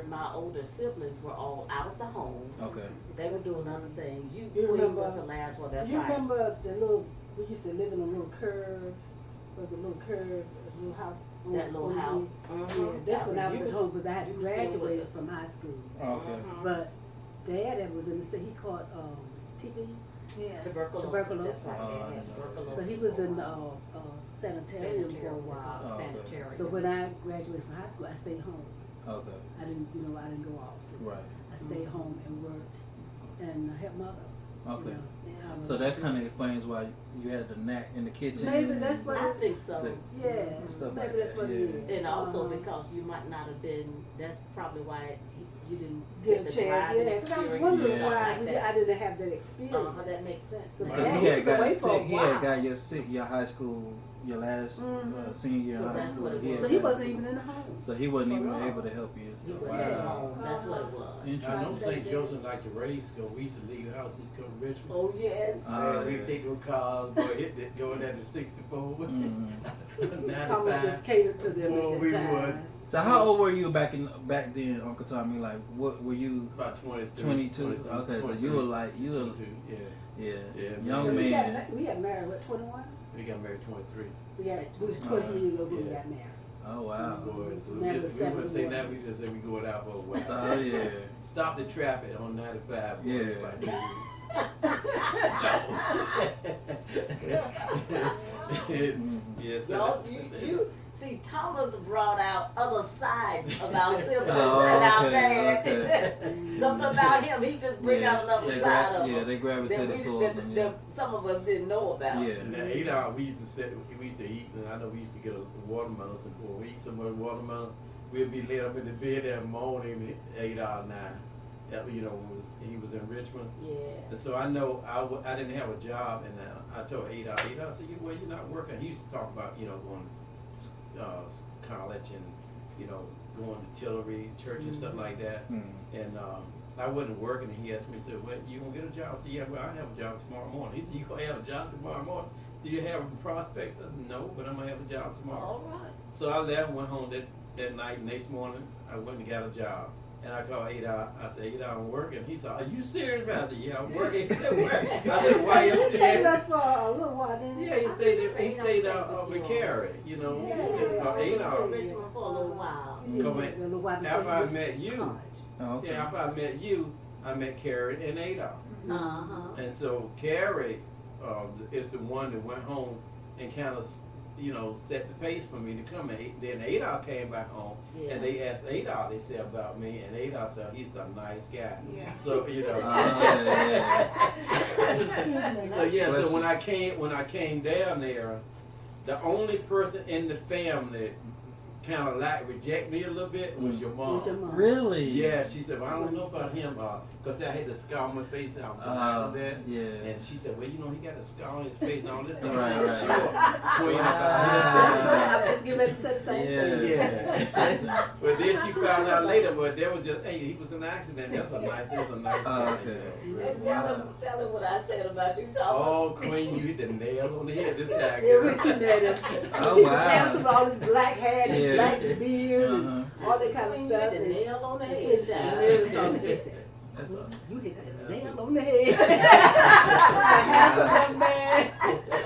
Speaker 1: my older siblings were all out of the home.
Speaker 2: Okay.
Speaker 1: They were doing other things. You
Speaker 4: You remember-
Speaker 1: was the last one. That's
Speaker 4: You
Speaker 1: right.
Speaker 4: remember we used to live in a little curve, a little house.
Speaker 1: That little house.
Speaker 4: Yeah, that's when I was at home because I had
Speaker 1: you was still with
Speaker 4: graduated
Speaker 1: us.
Speaker 4: from high school.
Speaker 2: Okay.
Speaker 4: But Dad that was in the state, he caught TB.
Speaker 3: Yeah.
Speaker 1: Tuberculosis.
Speaker 4: Tuberculosis.
Speaker 1: That's right.
Speaker 2: Oh,
Speaker 1: They had tuberculosis
Speaker 4: So he was
Speaker 1: for a
Speaker 4: in
Speaker 1: while.
Speaker 4: sanitarium for a while.
Speaker 2: Oh, okay.
Speaker 1: Sanitarium.
Speaker 4: So when I graduated from high school, I stayed home.
Speaker 2: Okay.
Speaker 4: I didn't go off.
Speaker 2: Right.
Speaker 4: I stayed home and worked and helped mother.
Speaker 2: Okay.
Speaker 4: Yeah.
Speaker 2: So that kind of explains why you had the knack in the kitchen.
Speaker 4: Maybe that's what
Speaker 1: I think so.
Speaker 4: Yeah,
Speaker 2: Stuff
Speaker 4: maybe
Speaker 2: like
Speaker 4: that's
Speaker 2: that,
Speaker 4: what
Speaker 2: yeah.
Speaker 4: it is.
Speaker 1: And also
Speaker 4: Uh-huh.
Speaker 1: because you might not have been, that's probably why you didn't
Speaker 4: Get
Speaker 1: get
Speaker 4: a
Speaker 1: the
Speaker 4: chance,
Speaker 1: driving
Speaker 4: yeah. 'Cause I was
Speaker 1: experience.
Speaker 4: wondering
Speaker 2: Yeah.
Speaker 4: why
Speaker 1: Like that.
Speaker 4: I didn't have that experience.
Speaker 1: That makes sense.
Speaker 4: Because
Speaker 2: Because
Speaker 4: Yeah,
Speaker 2: he
Speaker 4: he
Speaker 2: had
Speaker 4: was
Speaker 2: got
Speaker 4: away for a
Speaker 2: sick. He had
Speaker 4: while.
Speaker 2: got your high school, your last senior year
Speaker 1: So
Speaker 2: in high
Speaker 1: that's
Speaker 2: school.
Speaker 1: what it
Speaker 2: He
Speaker 1: was.
Speaker 2: had
Speaker 4: So he
Speaker 2: got
Speaker 4: wasn't
Speaker 2: sick.
Speaker 4: even in the home.
Speaker 2: So he wasn't even
Speaker 4: For
Speaker 2: able to
Speaker 4: long.
Speaker 2: help you. So
Speaker 1: You were at
Speaker 2: wow.
Speaker 1: home. That's what it was.
Speaker 5: I
Speaker 2: Interesting.
Speaker 5: know St. Joseph like to race, because we used to leave house, used to come to Richmond.
Speaker 1: Oh yes.
Speaker 2: Oh,
Speaker 5: We
Speaker 2: yeah.
Speaker 5: take no cars, boy, going at the 64,
Speaker 2: Mhm.
Speaker 4: Thomas
Speaker 5: 95.
Speaker 4: just catered to them
Speaker 5: Boy,
Speaker 4: at
Speaker 5: we
Speaker 4: that
Speaker 5: would.
Speaker 4: time.
Speaker 2: So how old were you back then, Uncle Tommy? Like, what were you?
Speaker 5: About 22.
Speaker 2: 22. Okay, so you were like you were
Speaker 5: 22, yeah.
Speaker 2: yeah,
Speaker 5: Yeah,
Speaker 2: young
Speaker 4: We
Speaker 2: man.
Speaker 4: got married, what, 21?
Speaker 5: We got married 23.
Speaker 4: We was 23 years old when we
Speaker 5: Yeah.
Speaker 4: got married.
Speaker 2: Oh wow.
Speaker 5: Boy, so
Speaker 4: Man
Speaker 5: we
Speaker 4: was
Speaker 5: wouldn't say
Speaker 4: 71.
Speaker 5: that, we just said we going out for a while.
Speaker 2: Oh yeah.
Speaker 5: Stop the traffic on 95. Boy,
Speaker 2: Yeah.
Speaker 5: everybody. Yeah, so
Speaker 1: No,
Speaker 5: that-
Speaker 1: you see, Thomas brought out other sides of our siblings
Speaker 2: Oh,
Speaker 1: and our
Speaker 2: okay,
Speaker 1: dad. Something about him, he just bring out another
Speaker 2: they
Speaker 1: side of
Speaker 2: yeah,
Speaker 1: him
Speaker 2: they gravitated
Speaker 1: that
Speaker 2: towards him. Yeah.
Speaker 1: some of us didn't know about.
Speaker 2: Yeah.
Speaker 5: And at 8 hours, we used to eat, and I know we used to get a watermelon. So when we eat so much watermelon, we'd be laid up in the bed that morning at 8 hours 9. You know, he was in Richmond.
Speaker 1: Yeah.
Speaker 5: And so I know I didn't have a job, and I told 8 hours, I said, well, you're not working. He used to talk about, you know, going to college and, you know, going to Tillery church and stuff like that. And I wasn't working, and he asked me, he said, well, you gonna get a job? I said, yeah, well, I have a job tomorrow morning. He said, you gonna have a job tomorrow morning? Do you have prospects? I said, no, but I'm gonna have a job tomorrow.
Speaker 1: All right.
Speaker 5: So I left, went home that night. Next morning, I went and got a job. And I called 8 hours. I said, 8 hours, I'm working. He said, are you serious? I said, yeah, I'm working. He said, where? I said, why you
Speaker 4: He stayed with
Speaker 5: saying?
Speaker 4: us for a little while, didn't he?
Speaker 5: Yeah, he stayed
Speaker 1: with
Speaker 5: out with
Speaker 1: you all.
Speaker 5: Carrie, you know.
Speaker 4: Yeah,
Speaker 5: He said,
Speaker 4: yeah,
Speaker 5: 8
Speaker 4: yeah.
Speaker 5: hours.
Speaker 1: Richmond for a little while.
Speaker 4: He was
Speaker 5: Come
Speaker 4: a little while before
Speaker 5: after
Speaker 4: he
Speaker 5: I
Speaker 4: went to
Speaker 5: met you.
Speaker 4: college.
Speaker 2: Oh, okay.
Speaker 5: Yeah, after I met you, I met Carrie and 8 hours.
Speaker 1: Uh-huh.
Speaker 5: And so Carrie is the one that went home and kind of, you know, set the pace for me to come. And then 8 hours came back home,
Speaker 1: Yeah.
Speaker 5: and they asked 8 hours, they said about me, and 8 hours said he's a nice guy.
Speaker 3: Yeah.
Speaker 5: So you know.
Speaker 2: yeah.
Speaker 5: So yeah,
Speaker 2: Bless
Speaker 5: so
Speaker 2: you.
Speaker 5: when I came down there, the only person in the family kind of like reject me a little bit was your mom.
Speaker 4: With your mom.
Speaker 2: Really?
Speaker 5: Yeah, she said, well, I don't know about him, because I had the scar on my face and I was like that.
Speaker 2: yeah.
Speaker 5: And she said, well, you know, he got a scar on his face and all this stuff.
Speaker 2: Right, right.
Speaker 5: Sure. Queen
Speaker 2: Wow.
Speaker 4: I was getting ready to say the same thing.
Speaker 5: Yeah.
Speaker 2: Interesting.
Speaker 5: But then she found out later, but there was just, hey, he was an accident. That's a nice
Speaker 2: Oh,
Speaker 5: guy.
Speaker 2: okay.
Speaker 1: And tell him what I said about you, Thomas.
Speaker 5: Oh, Queen, you hit the nail on the head this time,
Speaker 4: Yeah,
Speaker 5: girl.
Speaker 4: we seen that.
Speaker 2: Oh,
Speaker 4: He was
Speaker 2: wow.
Speaker 4: handsome, all his black hair, his
Speaker 2: Yeah.
Speaker 4: black beard,
Speaker 2: Uh-huh.
Speaker 4: and all that kind of
Speaker 1: Queen,
Speaker 4: stuff.
Speaker 1: you hit the nail on the head,
Speaker 4: And
Speaker 1: child.
Speaker 4: really Thomas just said,
Speaker 2: That's all.
Speaker 4: you hit the nail on the head. A handsome young man.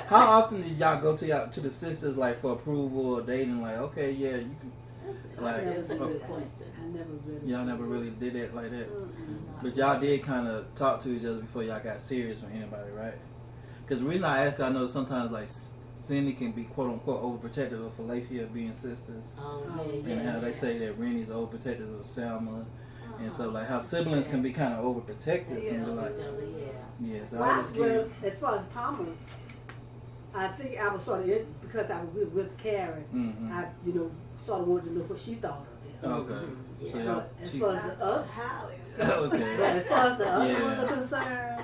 Speaker 2: How often did y'all go to the sisters like for approval or dating? Like, okay, yeah, you can. Like,
Speaker 1: That's a good
Speaker 2: okay.
Speaker 1: question.
Speaker 4: I never really.
Speaker 2: Y'all never really did that like that.
Speaker 4: Mm-mm.
Speaker 2: But y'all did kind of talk to each other before y'all got serious with anybody, right? Because the reason I ask, I know sometimes like Cindy can be quote unquote overprotective of Falafia being sisters,
Speaker 1: Oh,
Speaker 4: yeah,
Speaker 2: and how they say that Rennie's overprotective of Selma, and so like how siblings can be kind of overprotective.
Speaker 3: Yeah.
Speaker 2: And like,
Speaker 1: Yeah.
Speaker 2: yeah, so
Speaker 4: Well,
Speaker 2: I was curious.
Speaker 4: as far as Thomas, I think I was sort of it because I was with Karen.
Speaker 2: Mm-hmm.
Speaker 4: I, sort of wanted to know what she thought of him.
Speaker 2: Okay,
Speaker 1: Yeah.
Speaker 2: so y'all.
Speaker 4: But as far as the other,
Speaker 3: Highly.
Speaker 4: but
Speaker 2: Okay.
Speaker 4: as far as the other
Speaker 2: Yeah.
Speaker 4: ones are concerned,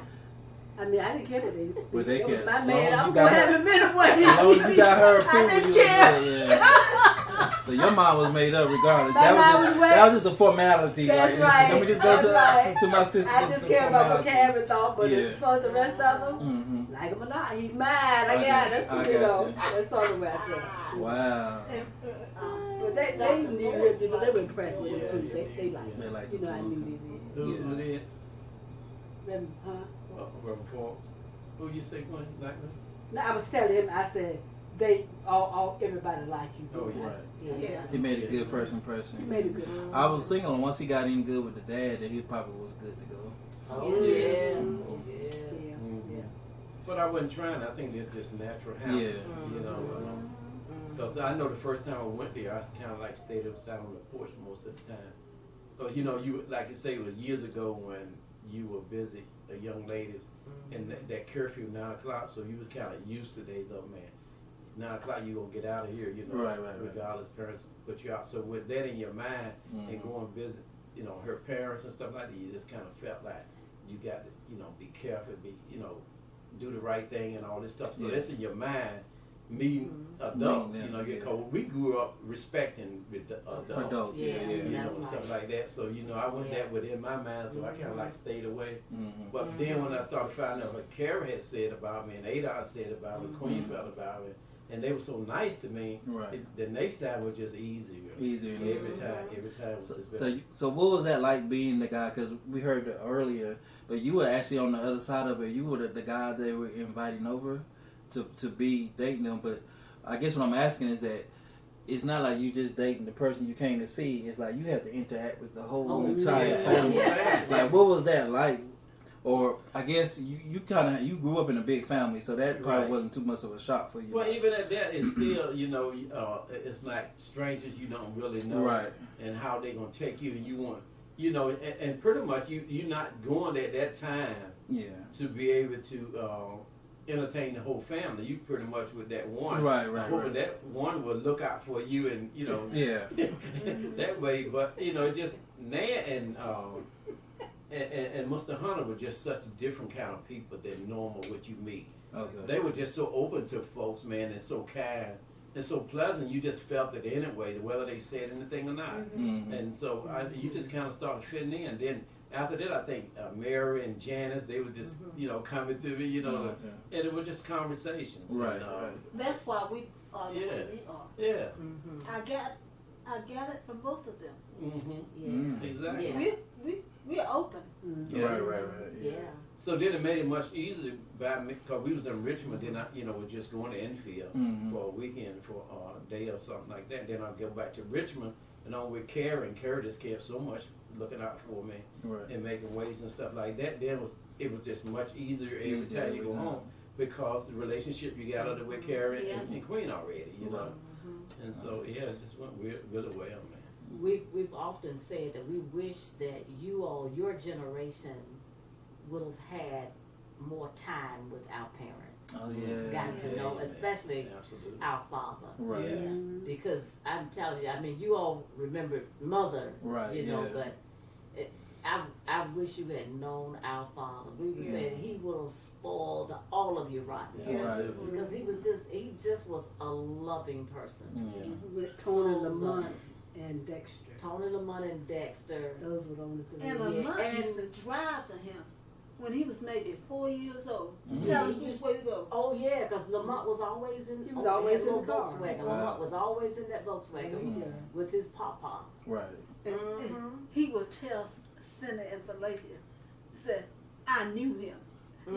Speaker 4: I mean, I didn't care what they.
Speaker 2: Well, they
Speaker 4: that was
Speaker 2: care.
Speaker 4: my
Speaker 2: As
Speaker 4: man.
Speaker 2: long as
Speaker 4: I'm
Speaker 2: you
Speaker 4: gonna
Speaker 2: got
Speaker 4: have him anyway.
Speaker 2: As long as you got her
Speaker 4: I
Speaker 2: approval,
Speaker 4: didn't
Speaker 2: you
Speaker 4: care.
Speaker 2: was good, yeah. So So your mind was made up regardless.
Speaker 4: My mind was
Speaker 2: That was just a formality.
Speaker 4: That's
Speaker 2: like,
Speaker 4: right.
Speaker 2: Let me just go to my sister.
Speaker 4: I just care about what Karen thought, but
Speaker 2: Yeah.
Speaker 4: as far as the rest of them, like him or not, he's mine. I got it.
Speaker 2: I
Speaker 4: You
Speaker 2: got
Speaker 4: know,
Speaker 2: you.
Speaker 4: that's all the way I feel.
Speaker 2: Wow.
Speaker 3: And,
Speaker 4: But they knew him, you know, they were impressed with him too. They liked
Speaker 2: They
Speaker 4: him.
Speaker 2: liked
Speaker 4: You
Speaker 2: him
Speaker 4: know, I
Speaker 2: too.
Speaker 4: knew they did.
Speaker 5: Who did?
Speaker 4: Reverend, huh?
Speaker 5: Reverend Ford. Who you say one? Like me?
Speaker 4: No, I was telling him, I said, they all everybody like you.
Speaker 5: Oh, yeah.
Speaker 3: Yeah.
Speaker 2: He made a good first impression.
Speaker 4: He made a good.
Speaker 2: I was thinking once he got in good with the dad, that he probably was good to go.
Speaker 1: Oh
Speaker 5: Yeah.
Speaker 1: yeah.
Speaker 4: Yeah. Yeah.
Speaker 5: But I wasn't trying. I think it's just natural happening.
Speaker 2: Yeah.
Speaker 5: You know, because I know the first time I went there, I kind of like stayed upside on the porch most of the time. Because you know, you like you say, it was years ago when you were busy, the young ladies, and that curfew 9 o'clock. So you was kind of used to days of man. 9 o'clock you gonna get out of here, you know,
Speaker 2: Right.
Speaker 5: regardless parents put you out. So with that in your mind and going visit, you know, her parents and stuff like that, you just kind of felt like you got to, you know, be careful, do the right thing and all this stuff. So that's in your mind. Meeting adults,
Speaker 2: Meeting
Speaker 5: you
Speaker 2: them,
Speaker 5: know, because we grew up respecting with the adults,
Speaker 1: Yeah,
Speaker 5: you know,
Speaker 1: that's
Speaker 5: and
Speaker 1: right.
Speaker 5: stuff like that. So you know, I went that within my mind, so I kind of like stayed away. But then when I started finding out what Carrie had said about me and Ada said about me, Queen felt about me, and they were so nice to me.
Speaker 2: Right.
Speaker 5: The next time was just easier.
Speaker 2: Easier.
Speaker 5: Every time. Was just better.
Speaker 2: So what was that like being the guy? Because we heard it earlier, but you were actually on the other side of it. You were the guy they were inviting over to be dating them. But I guess what I'm asking is that it's not like you just dating the person you came to see. It's like you have to interact with the whole entire family. Like, what was that like? Or I guess you grew up in a big family, so that probably wasn't too much of a shock for you.
Speaker 5: Well, even at that, it's still, you know, it's like strangers you don't really know,
Speaker 2: Right.
Speaker 5: and how they gonna take you, and you want, you know, and pretty much you're not going at that time to be able to entertain the whole family. You pretty much with that one, hoping that one will look out for you, and you know, that way. But you know, just Nan and Mr. Hunter were just such different kind of people than normal what you meet.
Speaker 2: Okay.
Speaker 5: They were just so open to folks, man, and so kind and so pleasant. You just felt it anyway, whether they said anything or not. And so you just kind of started fitting in. Then after that, I think Mary and Janice, they were just, you know, coming to me, you know, and it was just conversations.
Speaker 2: Right.
Speaker 5: And,
Speaker 3: that's why we are the way we are.
Speaker 5: Yeah.
Speaker 3: I got it from both of them.
Speaker 5: Exactly.
Speaker 3: We're open.
Speaker 2: Right.
Speaker 1: Yeah.
Speaker 5: So then it made it much easier by me, because we was in Richmond, then I, you know, was just going to Enfield for a weekend, for a day or something like that. Then I'll go back to Richmond, and on with Carrie, and Carrie just kept so much looking out for me and making ways and stuff like that. Then it was just much easier every time you go home, because the relationship you got under with Carrie and Queen already, you know. And so it just went really well, man.
Speaker 1: We've often said that we wish that you all, your generation, would have had more time with our parents.
Speaker 2: Oh yeah.
Speaker 1: Got to know, especially our father.
Speaker 2: Right.
Speaker 5: Yes.
Speaker 1: Because I'm telling you, I mean, you all remember mother, you know, but I wish you had known our father. We would say he would have spoiled all of you rotten. Because he just was a loving person.
Speaker 4: With Tony Lamont and Dexter.
Speaker 1: Tony Lamont and Dexter.
Speaker 4: Those were the only two.
Speaker 3: And Lamont used to drive to him when he was maybe 4 years old. Tell him which way to go.
Speaker 1: Oh yeah, because Lamont was always in.
Speaker 4: He was always in the car.
Speaker 1: Volkswagen. Lamont was always in that Volkswagen with his papa.
Speaker 2: Right.
Speaker 3: And he would tell Cindy and Philadelphia, said, I knew him.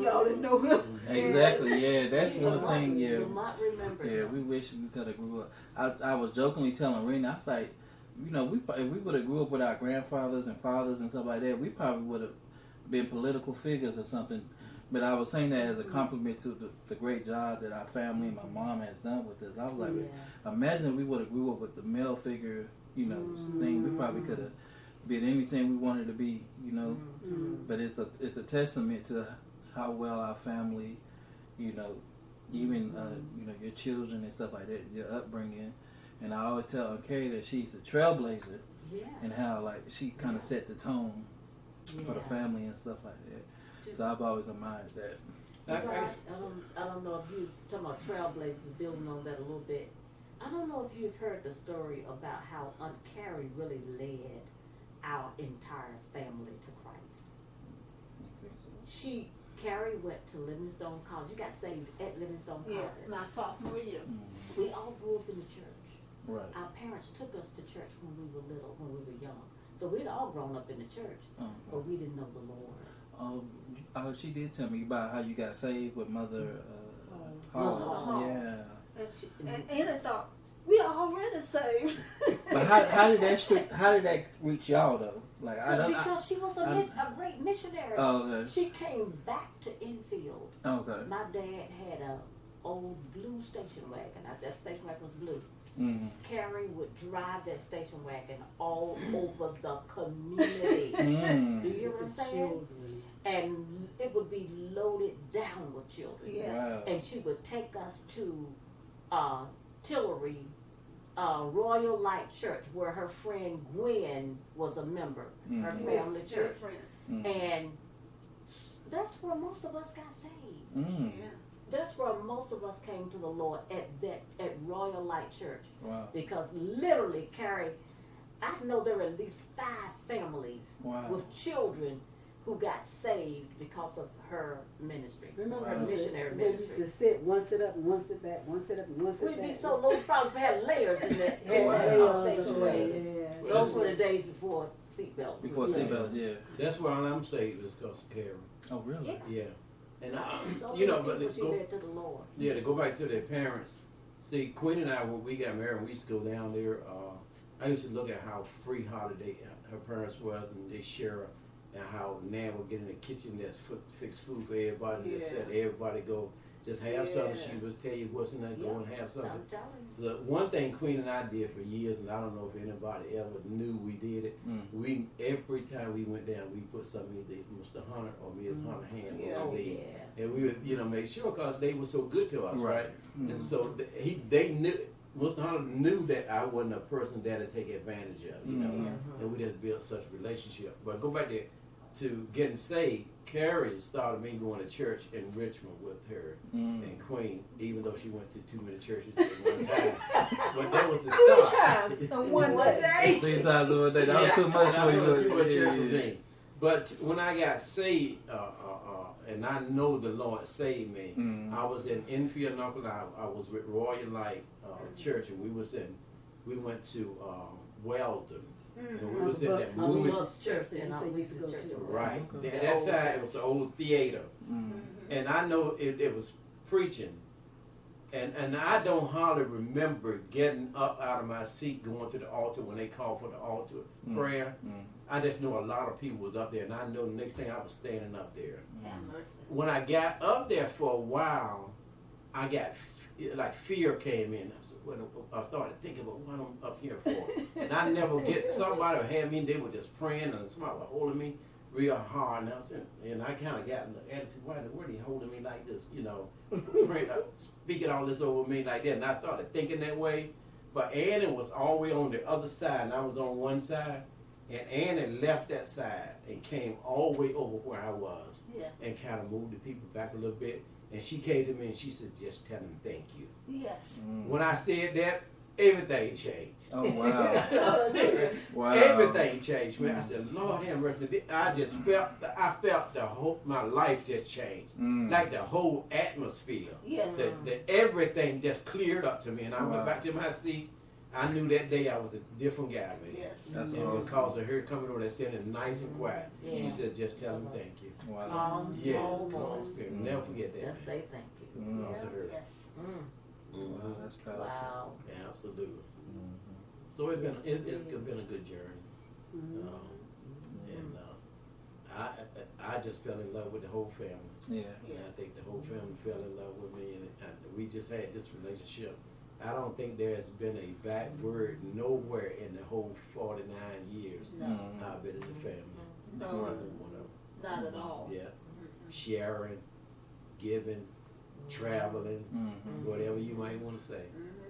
Speaker 3: Y'all didn't know him.
Speaker 2: Exactly. Yeah, that's one thing. Yeah.
Speaker 1: Lamont remember.
Speaker 2: Yeah, we wish we could have grew up. I was jokingly telling Rena, I was like, you know, if we would have grew up with our grandfathers and fathers and stuff like that, we probably would have been political figures or something. But I was saying that as a compliment to the great job that our family and my mom has done with us. I was like, imagine if we would have grew up with the male figure, you know, thing. We probably could have been anything we wanted to be, you know. But it's a testament to how well our family, you know, even you know, your children and stuff like that, your upbringing. And I always tell Carrie that she's a trailblazer, and how like she kind of set the tone for the family and stuff like that. So I've always admired that.
Speaker 1: I don't know if you talking about trailblazers, building on that a little bit. I don't know if you've heard the story about how Aunt Carrie really led our entire family to Christ.
Speaker 2: I think so.
Speaker 1: Carrie went to Livingstone College. You got saved at Livingstone College.
Speaker 3: Yeah, my sophomore year.
Speaker 1: We all grew up in the church.
Speaker 2: Right.
Speaker 1: Our parents took us to church when we were little, when we were young. So we'd all grown up in the church, but we didn't know the Lord.
Speaker 2: She did tell me about how you got saved with Mother
Speaker 1: Mother
Speaker 2: Hall.
Speaker 1: Hall.
Speaker 2: Yeah.
Speaker 3: And Anna thought, we are already saved.
Speaker 2: But how did that reach y'all though? Like
Speaker 1: Because she was a great missionary.
Speaker 2: Oh, okay.
Speaker 1: She came back to Enfield.
Speaker 2: Okay.
Speaker 1: My dad had a old blue station wagon. That station wagon was blue.
Speaker 2: Mm-hmm.
Speaker 1: Carrie would drive that station wagon all over the community. Do you hear what I'm saying?
Speaker 4: Children.
Speaker 1: And it would be loaded down with children.
Speaker 3: Yes.
Speaker 2: Wow.
Speaker 1: And she would take us to Tillery, Royal Light Church, where her friend Gwen was a member. Her family
Speaker 3: Still
Speaker 1: church.
Speaker 3: friends.
Speaker 1: And that's where most of us got saved.
Speaker 2: Mm.
Speaker 3: Yeah.
Speaker 1: That's where most of us came to the Lord, at Royal Light Church.
Speaker 2: Wow.
Speaker 1: Because literally, Carrie, I know there were at least 5 families with children who got saved because of her ministry.
Speaker 4: Remember
Speaker 1: her
Speaker 2: Wow.
Speaker 1: missionary
Speaker 4: we used
Speaker 1: ministry.
Speaker 4: to sit, one sit up and one sit back, one sit up and one sit
Speaker 1: We'd
Speaker 4: back.
Speaker 1: be so low, we probably had layers in that station wagon.
Speaker 4: Yeah.
Speaker 1: Those were the days before seatbelts.
Speaker 2: Before seatbelts, yeah.
Speaker 5: That's why I'm saved is because of Carrie.
Speaker 2: Oh, really?
Speaker 1: Yeah.
Speaker 5: Yeah. And
Speaker 1: So
Speaker 5: you know,
Speaker 1: many
Speaker 5: but
Speaker 1: people
Speaker 5: to
Speaker 1: she
Speaker 5: go,
Speaker 1: led to the Lord.
Speaker 5: yeah, to go back to their parents. See, Queen and I, when we got married, we used to go down there. I used to look at how free holiday her parents was, and they share, and how Nan would get in the kitchen, just fix food for everybody. Just
Speaker 3: Yeah.
Speaker 5: said everybody go, just have something.
Speaker 3: Yeah.
Speaker 5: She was tell you what's in there, go and have something.
Speaker 1: I'm telling you.
Speaker 5: The one thing Queen and I did for years, and I don't know if anybody ever knew we did it. We every time we went down, we put something either Mr. Hunter or Ms. Hunter hand
Speaker 3: Yeah.
Speaker 5: on
Speaker 1: Oh,
Speaker 5: the lead.
Speaker 1: yeah.
Speaker 5: And we would, make sure because they were so good to us,
Speaker 2: Right.
Speaker 5: right? And so they knew. Mr. Hunter knew that I wasn't a person there to take advantage of, and we just built such a relationship. But go back there to getting saved. Carrie started me going to church in Richmond with her and Queen, even though she went to too many churches at one time. But that was the
Speaker 3: 3
Speaker 5: start.
Speaker 3: times in one day.
Speaker 2: 3 times in 1 day. That was too much
Speaker 5: That
Speaker 2: for you.
Speaker 5: was too much
Speaker 2: Yeah,
Speaker 5: for
Speaker 2: yeah.
Speaker 5: me. But when I got saved, and I know the Lord saved me, I was in Enfield, North Carolina. I was with Royal Light Church, and we went to Weldon. And we was in that movie.
Speaker 1: Church and Lisa's church.
Speaker 5: Right.
Speaker 2: Okay.
Speaker 5: At that time, it was an old theater. And I know it was preaching. And I don't hardly remember getting up out of my seat, going to the altar when they called for the altar prayer. I just know a lot of people was up there, and I know the next thing I was standing up there.
Speaker 3: Have mercy.
Speaker 5: When I got up there for a while, I got fear came in. I started thinking about what I'm up here for. And I never get somebody who had me, they were just praying, and somebody was holding me real hard. And I kind of got in the attitude, why are you holding me like this, praying, speaking all this over me like that. And I started thinking that way. But Annie was all the way on the other side, and I was on one side. And Annie left that side and came all the way over where I was.
Speaker 3: Yeah.
Speaker 5: And kind of moved the people back a little bit. And she came to me and she said, just tell them thank you.
Speaker 3: Yes.
Speaker 5: When I said that, everything changed.
Speaker 2: Oh, wow.
Speaker 5: I'm serious.
Speaker 2: Wow.
Speaker 5: Everything changed, man. I said, Lord have mercy. I just felt my life just changed. Like the whole atmosphere.
Speaker 3: Yes.
Speaker 5: The everything just cleared up to me. And I
Speaker 2: Wow.
Speaker 5: went back to my seat. I knew that day I was a different guy, man.
Speaker 3: Yes.
Speaker 2: That's
Speaker 5: And
Speaker 2: awesome.
Speaker 5: because of her coming over there sitting nice and quiet,
Speaker 1: Yeah.
Speaker 5: she said, just tell them thank you.
Speaker 2: Wow.
Speaker 5: Yeah,
Speaker 1: Small
Speaker 5: come on,
Speaker 1: voice.
Speaker 5: Spirit. Never forget that.
Speaker 1: Just say thank you.
Speaker 5: Because of her.
Speaker 3: Yes.
Speaker 2: Wow, that's powerful.
Speaker 1: Wow.
Speaker 5: Yeah, absolutely.
Speaker 2: Mhm.
Speaker 5: So it's
Speaker 1: Yes,
Speaker 5: been
Speaker 1: indeed.
Speaker 5: been a good journey, and I just fell in love with the whole family.
Speaker 2: Yeah.
Speaker 5: And I think the whole family fell in love with me, and we just had this relationship. I don't think there's been a bad word nowhere in the whole 49 years
Speaker 3: No.
Speaker 5: I've been in the family.
Speaker 3: No.
Speaker 5: Not one of them.
Speaker 3: Not at all.
Speaker 5: Yeah, sharing, giving, traveling, whatever you might want to say.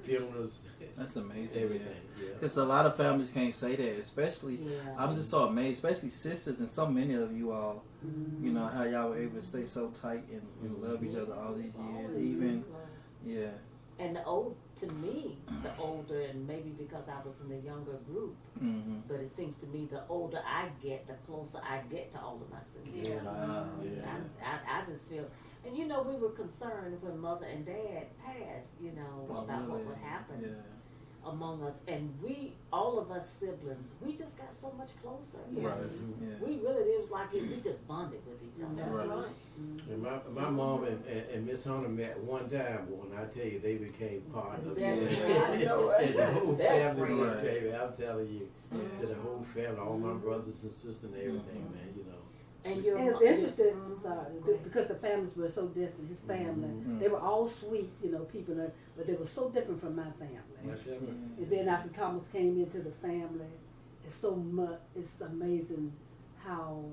Speaker 5: Funerals,
Speaker 2: That's amazing.
Speaker 5: everything. Yeah.
Speaker 2: Because a lot of families can't say that, especially,
Speaker 1: Yeah.
Speaker 2: I'm just so amazed, especially sisters and so many of you all, you know, how y'all were able to stay so tight and love each other all these years. Even, yeah.
Speaker 1: And to me, the older, and maybe because I was in the younger group, but it seems to me the older I get, the closer I get to all of my sisters.
Speaker 3: Yes.
Speaker 2: Wow,
Speaker 1: I just feel, and you know, we were concerned when Mother and Dad passed, you know, about what would happen among us, and all of us siblings, we just got so much closer.
Speaker 3: Yes.
Speaker 1: We really, it was like we just bonded with each other.
Speaker 3: That's right.
Speaker 5: And my mom and Miss Hunter met one time, but when I tell you they became partners.
Speaker 1: That's
Speaker 3: right. I know it.
Speaker 5: And the whole
Speaker 1: That's
Speaker 5: family just
Speaker 2: right.
Speaker 5: came, I'm telling you, to the whole family, all my brothers and sisters and everything, man, you know.
Speaker 1: And
Speaker 4: And it's interesting, I'm sorry, because the families were so different. His family, they were all sweet, you know, people, but they were so different from my family. And then after Thomas came into the family, it's amazing how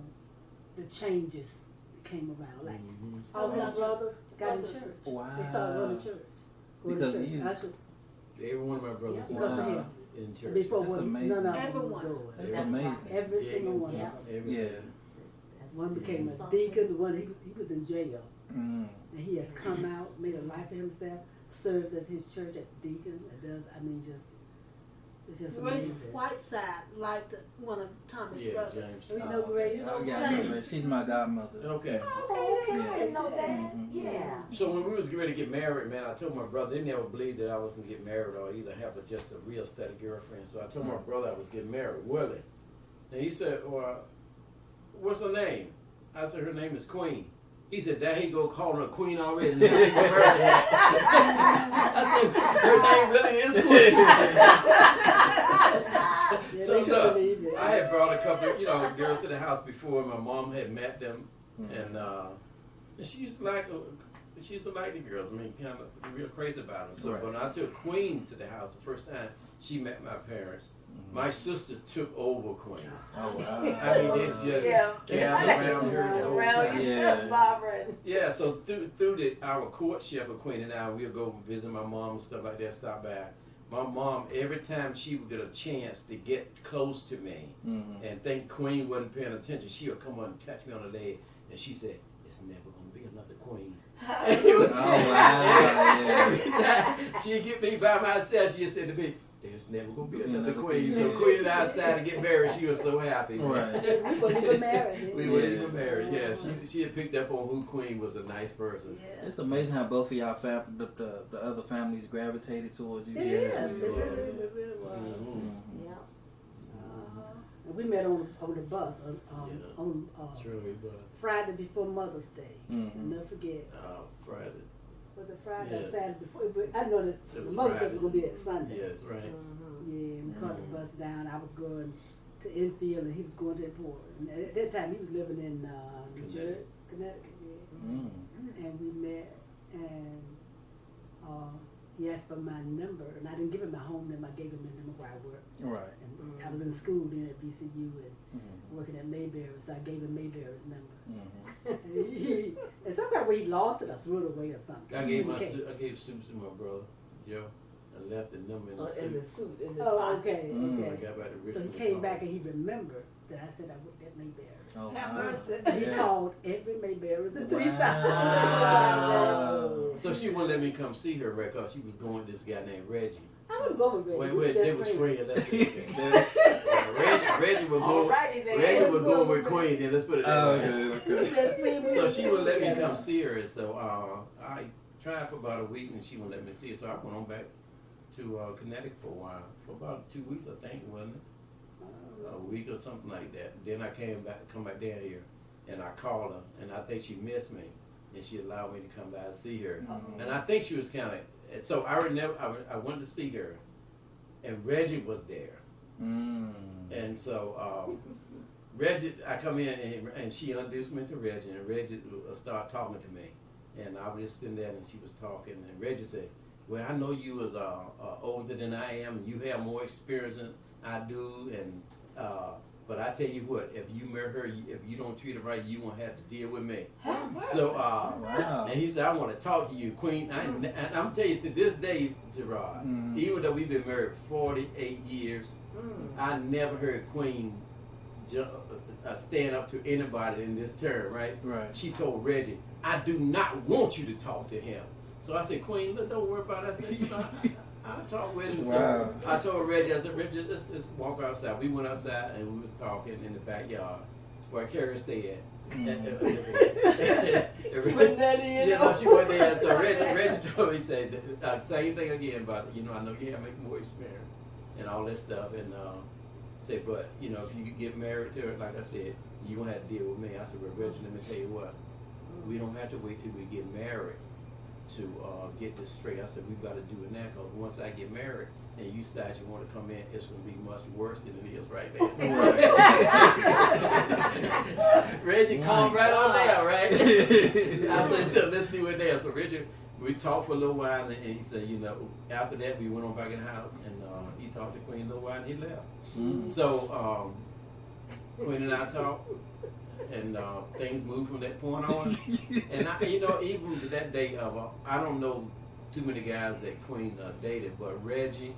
Speaker 4: the changes came around. Like all his brothers got in church.
Speaker 2: Wow.
Speaker 4: They started going to church.
Speaker 2: Because of you.
Speaker 5: Every one of my brothers
Speaker 4: Because of him.
Speaker 5: in church.
Speaker 4: Before
Speaker 2: That's
Speaker 4: when
Speaker 2: amazing.
Speaker 4: none of them was
Speaker 3: Everyone.
Speaker 4: going.
Speaker 2: That's
Speaker 1: That's
Speaker 2: amazing.
Speaker 4: Every single one.
Speaker 2: Yeah.
Speaker 4: One became a
Speaker 1: Something.
Speaker 4: deacon. One he was in jail,
Speaker 2: Mm.
Speaker 4: and he has come out, made a life for himself, serves at his church as a deacon. It does. I mean, it's just
Speaker 3: Grace
Speaker 4: amazing.
Speaker 3: Whiteside liked one of Thomas' brothers.
Speaker 5: James.
Speaker 4: Do you know Grace?
Speaker 2: Oh, yeah, I know her. She's my godmother.
Speaker 5: Okay.
Speaker 1: Okay, I didn't know that.
Speaker 2: Mhm.
Speaker 1: Yeah.
Speaker 5: So when we was ready to get married, man, I told my brother, they never believed that I was gonna get married or either have just a real steady girlfriend. So I told my brother I was getting married, Willie. And he said, well, what's her name? I said, her name is Queen. He said, there he go calling her Queen already. And I said, her name really is Queen.
Speaker 4: Yeah,
Speaker 5: So
Speaker 4: they couldn't
Speaker 5: look,
Speaker 4: believe it.
Speaker 5: I had brought a couple of, girls to the house before. My mom had met them. And she used to like the girls. I mean, kind of real crazy about them. So
Speaker 2: Right.
Speaker 5: when I took Queen to the house the first time, she met my parents. My sisters took over Queen.
Speaker 2: Oh, wow.
Speaker 5: I mean, they just
Speaker 1: Yeah.
Speaker 5: gathered around her the whole
Speaker 1: Around
Speaker 5: time.
Speaker 2: Yeah.
Speaker 1: Barbara.
Speaker 5: Yeah, so through our courtship of Queen and I, we'll go visit my mom and stuff like that, stop by. My mom, every time she would get a chance to get close to me and think Queen wasn't paying attention, she would come on and touch me on the leg, and she said, it's never going to be another Queen.
Speaker 2: Oh, wow.
Speaker 5: Every time she'd get me by myself, she'd say to me, there's never going to be another Queen. So Queen and I decided to get married. She was so happy.
Speaker 2: Right.
Speaker 4: We weren't even married.
Speaker 5: We weren't even married. Yeah, she had picked up on who Queen was a nice person.
Speaker 3: Yeah.
Speaker 2: It's amazing how both of y'all the other families gravitated towards you.
Speaker 4: It
Speaker 2: Yeah,
Speaker 4: is.
Speaker 2: it's
Speaker 4: It
Speaker 2: really
Speaker 4: really,
Speaker 2: was.
Speaker 4: it really was.
Speaker 5: Mhm.
Speaker 1: Yeah.
Speaker 4: And we met on the bus on
Speaker 5: True, it was.
Speaker 4: Friday before Mother's Day.
Speaker 2: Mhm.
Speaker 4: I'll never forget.
Speaker 5: Friday.
Speaker 4: Was it Friday or
Speaker 5: Yeah.
Speaker 4: Saturday before? But I know that
Speaker 5: It was
Speaker 4: Mother's Day
Speaker 5: Friday.
Speaker 4: was going to be at Sunday.
Speaker 5: Yes, right.
Speaker 4: Yeah, we caught the bus down. I was going to Enfield and he was going to Port. And at that time he was living in New Jersey, Connecticut. Yeah. And we met and he asked for my number and I didn't give him my home number. I gave him the number where I worked.
Speaker 2: Right.
Speaker 4: And I was in school then at VCU and working at Mayberry, so I gave him Mayberry's number. And somehow he lost it or threw it away or something.
Speaker 5: I gave
Speaker 4: Okay.
Speaker 5: suits to my brother, Joe. I left the number in the
Speaker 1: In the
Speaker 5: suit.
Speaker 1: suit, in the
Speaker 4: Oh,
Speaker 1: pocket.
Speaker 4: okay,
Speaker 5: So I
Speaker 4: okay.
Speaker 5: got back to
Speaker 4: So he
Speaker 5: Richmond
Speaker 4: came
Speaker 5: Park.
Speaker 4: back and he remembered that I said I worked at Mayberry.
Speaker 2: Oh,
Speaker 3: Have
Speaker 2: wow.
Speaker 3: mercy.
Speaker 4: So he
Speaker 2: Yeah.
Speaker 4: called every Mayberry's until he
Speaker 2: Wow.
Speaker 4: found
Speaker 5: So she wouldn't let me come see her right because she was going with this guy named Reggie.
Speaker 4: I wouldn't go with Reggie.
Speaker 5: Wait,
Speaker 4: We were
Speaker 5: they
Speaker 4: just
Speaker 5: was
Speaker 4: friends.
Speaker 5: friends. That's okay. Reggie was going.
Speaker 1: Alrighty then.
Speaker 5: Reggie was going with Queen. Then let's put it that
Speaker 2: Oh,
Speaker 5: way.
Speaker 2: okay,
Speaker 4: We
Speaker 2: okay.
Speaker 4: was just friends. We
Speaker 5: So
Speaker 4: were
Speaker 5: she wouldn't let me
Speaker 4: together.
Speaker 5: come see her, and so I tried for about a week, and she wouldn't let me see her. So I went on back to Connecticut for a while, for about 2 weeks, I think, wasn't it? A week or something like that. Then I come back down here, and I called her, and I think she missed me, and she allowed me to come by and see her. And I think she was kind of. So I went to see her, and Reggie was there, and so Reggie, I come in and she introduced me to Reggie, and Reggie started talking to me, and I was just sitting there, and she was talking, and Reggie said, "Well, I know you was older than I am, and you have more experience than I do, and but I tell you what, if you marry her, if you don't treat her right, you won't have to deal with me." So,
Speaker 2: Wow.
Speaker 5: and he said, "I want to talk to you, Queen." And I'm telling you, to this day, Gerard, even though we've been married 48 years, I never heard Queen stand up to anybody in this term, right?
Speaker 2: Right.
Speaker 5: She told Reggie, "I do not want you to talk to him. So I said, Queen, look, don't worry about it. I said, you know, I'll talk with him.
Speaker 2: Wow.
Speaker 5: So I told Reggie, I said, Reggie, let's walk outside. We went outside and we was talking in the backyard where Carrie stayed at.
Speaker 4: She wasn't that in.
Speaker 5: Yeah, no, she wasn't there. So Reggie told me, he said, same thing again, but, you know, I know you have make more experience and all that stuff. And said, but, you know, if you get married to her, like I said, you won't have to deal with me. I said, well, Reggie, let me tell you what. We don't have to wait till we get married to get this straight. I said, we've got to do it now, because once I get married and you decide you want to come in, it's going to be much worse than it is right now. Reggie calmed right on there, right? I said, so let's do it now. So Reggie, we talked for a little while, and he said, you know, after that, we went on back in the house, and he talked to Queen a little while, and he left.
Speaker 2: Mm.
Speaker 5: So Queen and I talked, and things moved from that point on. And I, you know, even to that day of, I don't know too many guys that Queen dated, but Reggie,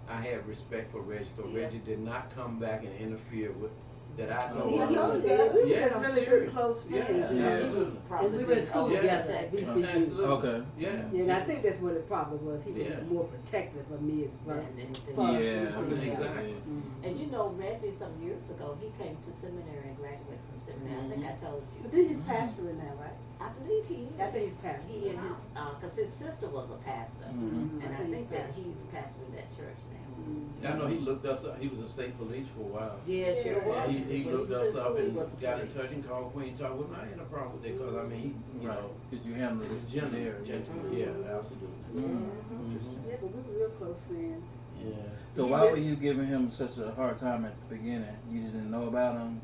Speaker 5: I had respect for Reggie, because Reggie did not come back and interfere with that I know.
Speaker 4: We
Speaker 5: of.
Speaker 4: was
Speaker 5: Yeah, I'm
Speaker 4: really good
Speaker 5: serious.
Speaker 4: close friends.
Speaker 5: Yeah,
Speaker 4: you know.
Speaker 5: yeah.
Speaker 1: He was probably
Speaker 4: And we went to school
Speaker 1: been
Speaker 4: together at
Speaker 1: protected.
Speaker 4: VCU.
Speaker 5: Absolutely.
Speaker 2: Okay.
Speaker 5: Yeah.
Speaker 4: Yeah, and I think that's what it probably was. He was
Speaker 5: Yeah.
Speaker 4: more protective of me as well.
Speaker 1: Than anything
Speaker 4: Fun.
Speaker 1: else.
Speaker 2: Yeah, I can see that.
Speaker 5: Exactly.
Speaker 4: Mhm.
Speaker 1: And you know, Reggie, some years ago, he came to seminary and graduated from seminary. I think I told you.
Speaker 4: But then he's pastoring now, right?
Speaker 1: I believe he.
Speaker 4: I think he's pastor.
Speaker 1: He and his, because his sister was a pastor,
Speaker 2: Mhm.
Speaker 1: and I think that he's pastoring that church now.
Speaker 4: Mhm.
Speaker 5: I know he looked us up. He was a state police for a while.
Speaker 1: Yeah, sure
Speaker 4: Yeah.
Speaker 1: was.
Speaker 5: He
Speaker 1: When
Speaker 5: looked
Speaker 1: was
Speaker 5: us
Speaker 1: in
Speaker 5: up
Speaker 1: school, he
Speaker 5: and
Speaker 1: was a
Speaker 5: got in
Speaker 1: police.
Speaker 5: touch and called Queen. So I wouldn't have a problem with that, because I mean, he, you
Speaker 2: Right.
Speaker 5: know,
Speaker 2: Because you handled it
Speaker 5: gentleman,
Speaker 2: there.
Speaker 5: gentleman. Yeah, absolutely.
Speaker 1: Mhm.
Speaker 2: Interesting.
Speaker 4: Yeah, but we were real close friends.
Speaker 5: Yeah.
Speaker 2: So why were you giving him such a hard time at the beginning? You just didn't know about him?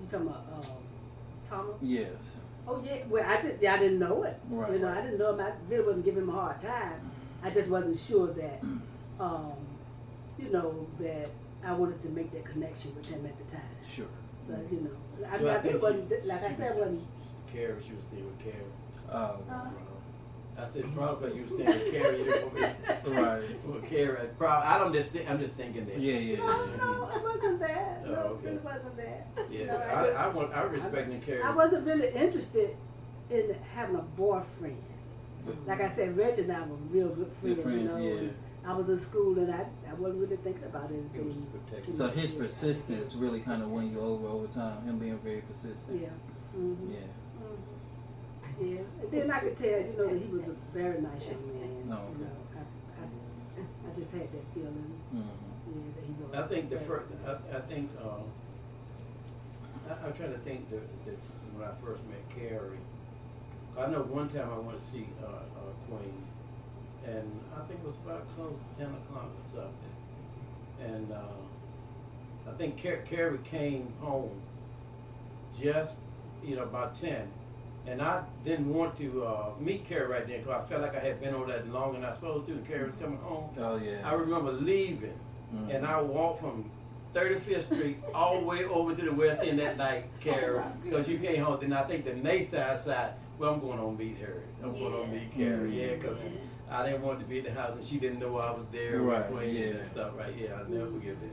Speaker 4: You talking about Thomas?
Speaker 2: Yes.
Speaker 4: Oh yeah, well I didn't know it.
Speaker 2: Right.
Speaker 4: You know, I didn't know him. I really wasn't giving him a hard time. I just wasn't sure that, you know, that I wanted to make that connection with him at the time.
Speaker 2: Sure.
Speaker 4: So you know, I
Speaker 5: So
Speaker 4: mean, I
Speaker 5: think
Speaker 4: think it wasn't like I said, wasn't.
Speaker 5: Carrie, she was staying with Carrie. I said probably because you were staying with Carrie. You didn't want me
Speaker 2: Right.
Speaker 5: with Carrie. Probably, I'm just thinking that.
Speaker 2: Yeah, yeah,
Speaker 4: No,
Speaker 2: yeah.
Speaker 4: no, it wasn't that.
Speaker 5: Oh,
Speaker 4: No,
Speaker 5: okay.
Speaker 4: it wasn't that.
Speaker 5: Yeah,
Speaker 4: No,
Speaker 5: I respect Carrie.
Speaker 4: I wasn't really interested in having a boyfriend. Like I said, Reggie and I were real good friends.
Speaker 2: Good friends,
Speaker 4: you know,
Speaker 2: yeah.
Speaker 4: and I was in school and I wasn't really thinking about
Speaker 5: He
Speaker 4: anything.
Speaker 5: was protected.
Speaker 2: So his persistence really kind of won you over time. Him being very persistent.
Speaker 4: Yeah. Mm-hmm.
Speaker 2: Yeah.
Speaker 4: Yeah. And then I could tell, you know, that he was a very nice young man.
Speaker 2: No,
Speaker 4: You
Speaker 2: okay.
Speaker 4: know, I just had that feeling.
Speaker 2: Mm-hmm.
Speaker 4: Yeah, that he was.
Speaker 5: I think the
Speaker 4: very
Speaker 5: first.
Speaker 4: nice.
Speaker 5: I think. I'm trying to think that when I first met Carrie. I know one time I went to see Queen, and I think it was about close to 10 o'clock or something. And I think Carrie came home just, you know, about 10. And I didn't want to meet Carrie right then, because I felt like I had been over that longer than I was supposed to, and Carrie was coming home.
Speaker 2: Oh yeah.
Speaker 5: I remember leaving,
Speaker 2: Mhm.
Speaker 5: and I walked from 35th Street all the way over to the West End that night, Carrie, because you came home. Then I think the next time I said, well, I'm going to meet her. I'm going to meet Carrie, yeah, because I didn't want to be at the house, and she didn't know I was there
Speaker 2: Right,
Speaker 5: with Queen
Speaker 2: yeah.
Speaker 5: and stuff, right? Yeah, I'll never forget that.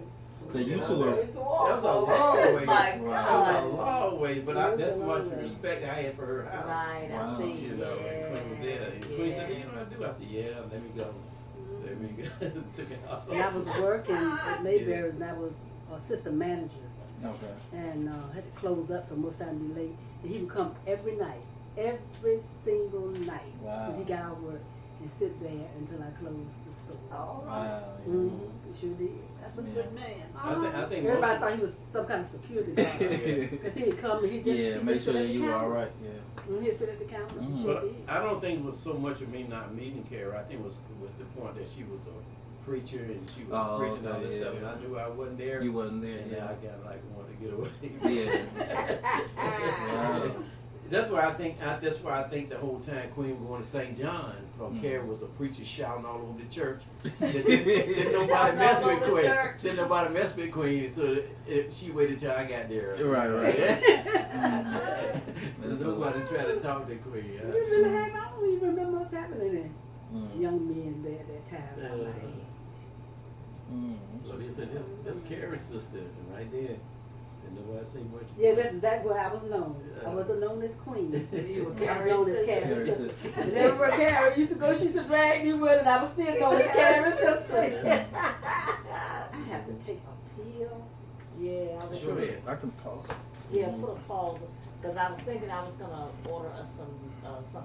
Speaker 2: So you
Speaker 5: Yeah,
Speaker 2: two were.
Speaker 5: That was a long way.
Speaker 1: My
Speaker 5: That was a
Speaker 1: God.
Speaker 5: long way, but
Speaker 4: It was
Speaker 5: that's
Speaker 4: a
Speaker 5: much
Speaker 4: long way.
Speaker 5: respect I had for her house.
Speaker 1: Right,
Speaker 2: Wow.
Speaker 1: I see.
Speaker 5: You know, and Queen was there. And Queen said, you know what I do? I said, yeah, let me go. Let me go. Took it off.
Speaker 4: And I was working at Mayberry's and I was assistant manager.
Speaker 2: Okay.
Speaker 4: And had to close up, so most time be late. And he would come every night, every single night.
Speaker 2: Wow.
Speaker 4: When he got out of work and sit there until I closed the store.
Speaker 3: All right.
Speaker 2: Wow.
Speaker 4: Mm-hmm. He sure did.
Speaker 3: That's a
Speaker 2: Yeah.
Speaker 3: good man.
Speaker 5: I think
Speaker 4: Everybody
Speaker 5: most-
Speaker 4: thought he was some kind of security guard. Because he'd come and he just
Speaker 2: Yeah.
Speaker 4: he'd
Speaker 2: Make
Speaker 4: just
Speaker 2: sure
Speaker 4: sit
Speaker 2: that
Speaker 4: at the
Speaker 2: you were
Speaker 4: counter.
Speaker 2: all right. Yeah.
Speaker 4: He'd sit at the counter.
Speaker 2: Mhm.
Speaker 4: He sure
Speaker 5: But
Speaker 4: did.
Speaker 5: I don't think it was so much of me not meeting Carrie. I think it was the point that she was a preacher and she was
Speaker 2: Oh,
Speaker 5: preaching all
Speaker 2: okay,
Speaker 5: this
Speaker 2: yeah.
Speaker 5: stuff, and I knew I wasn't there.
Speaker 2: You wasn't there.
Speaker 5: and
Speaker 2: Yeah.
Speaker 5: I kind of like wanted to get away.
Speaker 2: Wow.
Speaker 5: That's why I think the whole time Queen was going to St. John, from Carrie was a preacher shouting all over the church. Didn't nobody mess with Queen. Didn't nobody mess with Queen. So she waited till I got there.
Speaker 2: Right, right.
Speaker 5: So nobody tried to talk to Queen.
Speaker 4: You really hang out. I don't even remember what's happening then.
Speaker 2: Mm.
Speaker 4: Young men there at that time, about my age.
Speaker 2: Mm.
Speaker 5: So they said, that's Carrie's sister, and right there. And Well, I see much.
Speaker 4: Yeah, that's exactly what I was known. I wasn't known as Queen.
Speaker 1: You were
Speaker 4: I was
Speaker 1: Carrie's
Speaker 4: known as
Speaker 1: sister.
Speaker 4: Carrie's
Speaker 2: Carrie's
Speaker 4: sister.
Speaker 2: sister.
Speaker 4: And everywhere Carrie used to go, she used to drag me with, and I was still known as Carrie's sister. I have to take a pill. Yeah, I was.
Speaker 5: Go ahead.
Speaker 2: I can pause it.
Speaker 1: Yeah, put a pause, because I was thinking I was gonna order us some something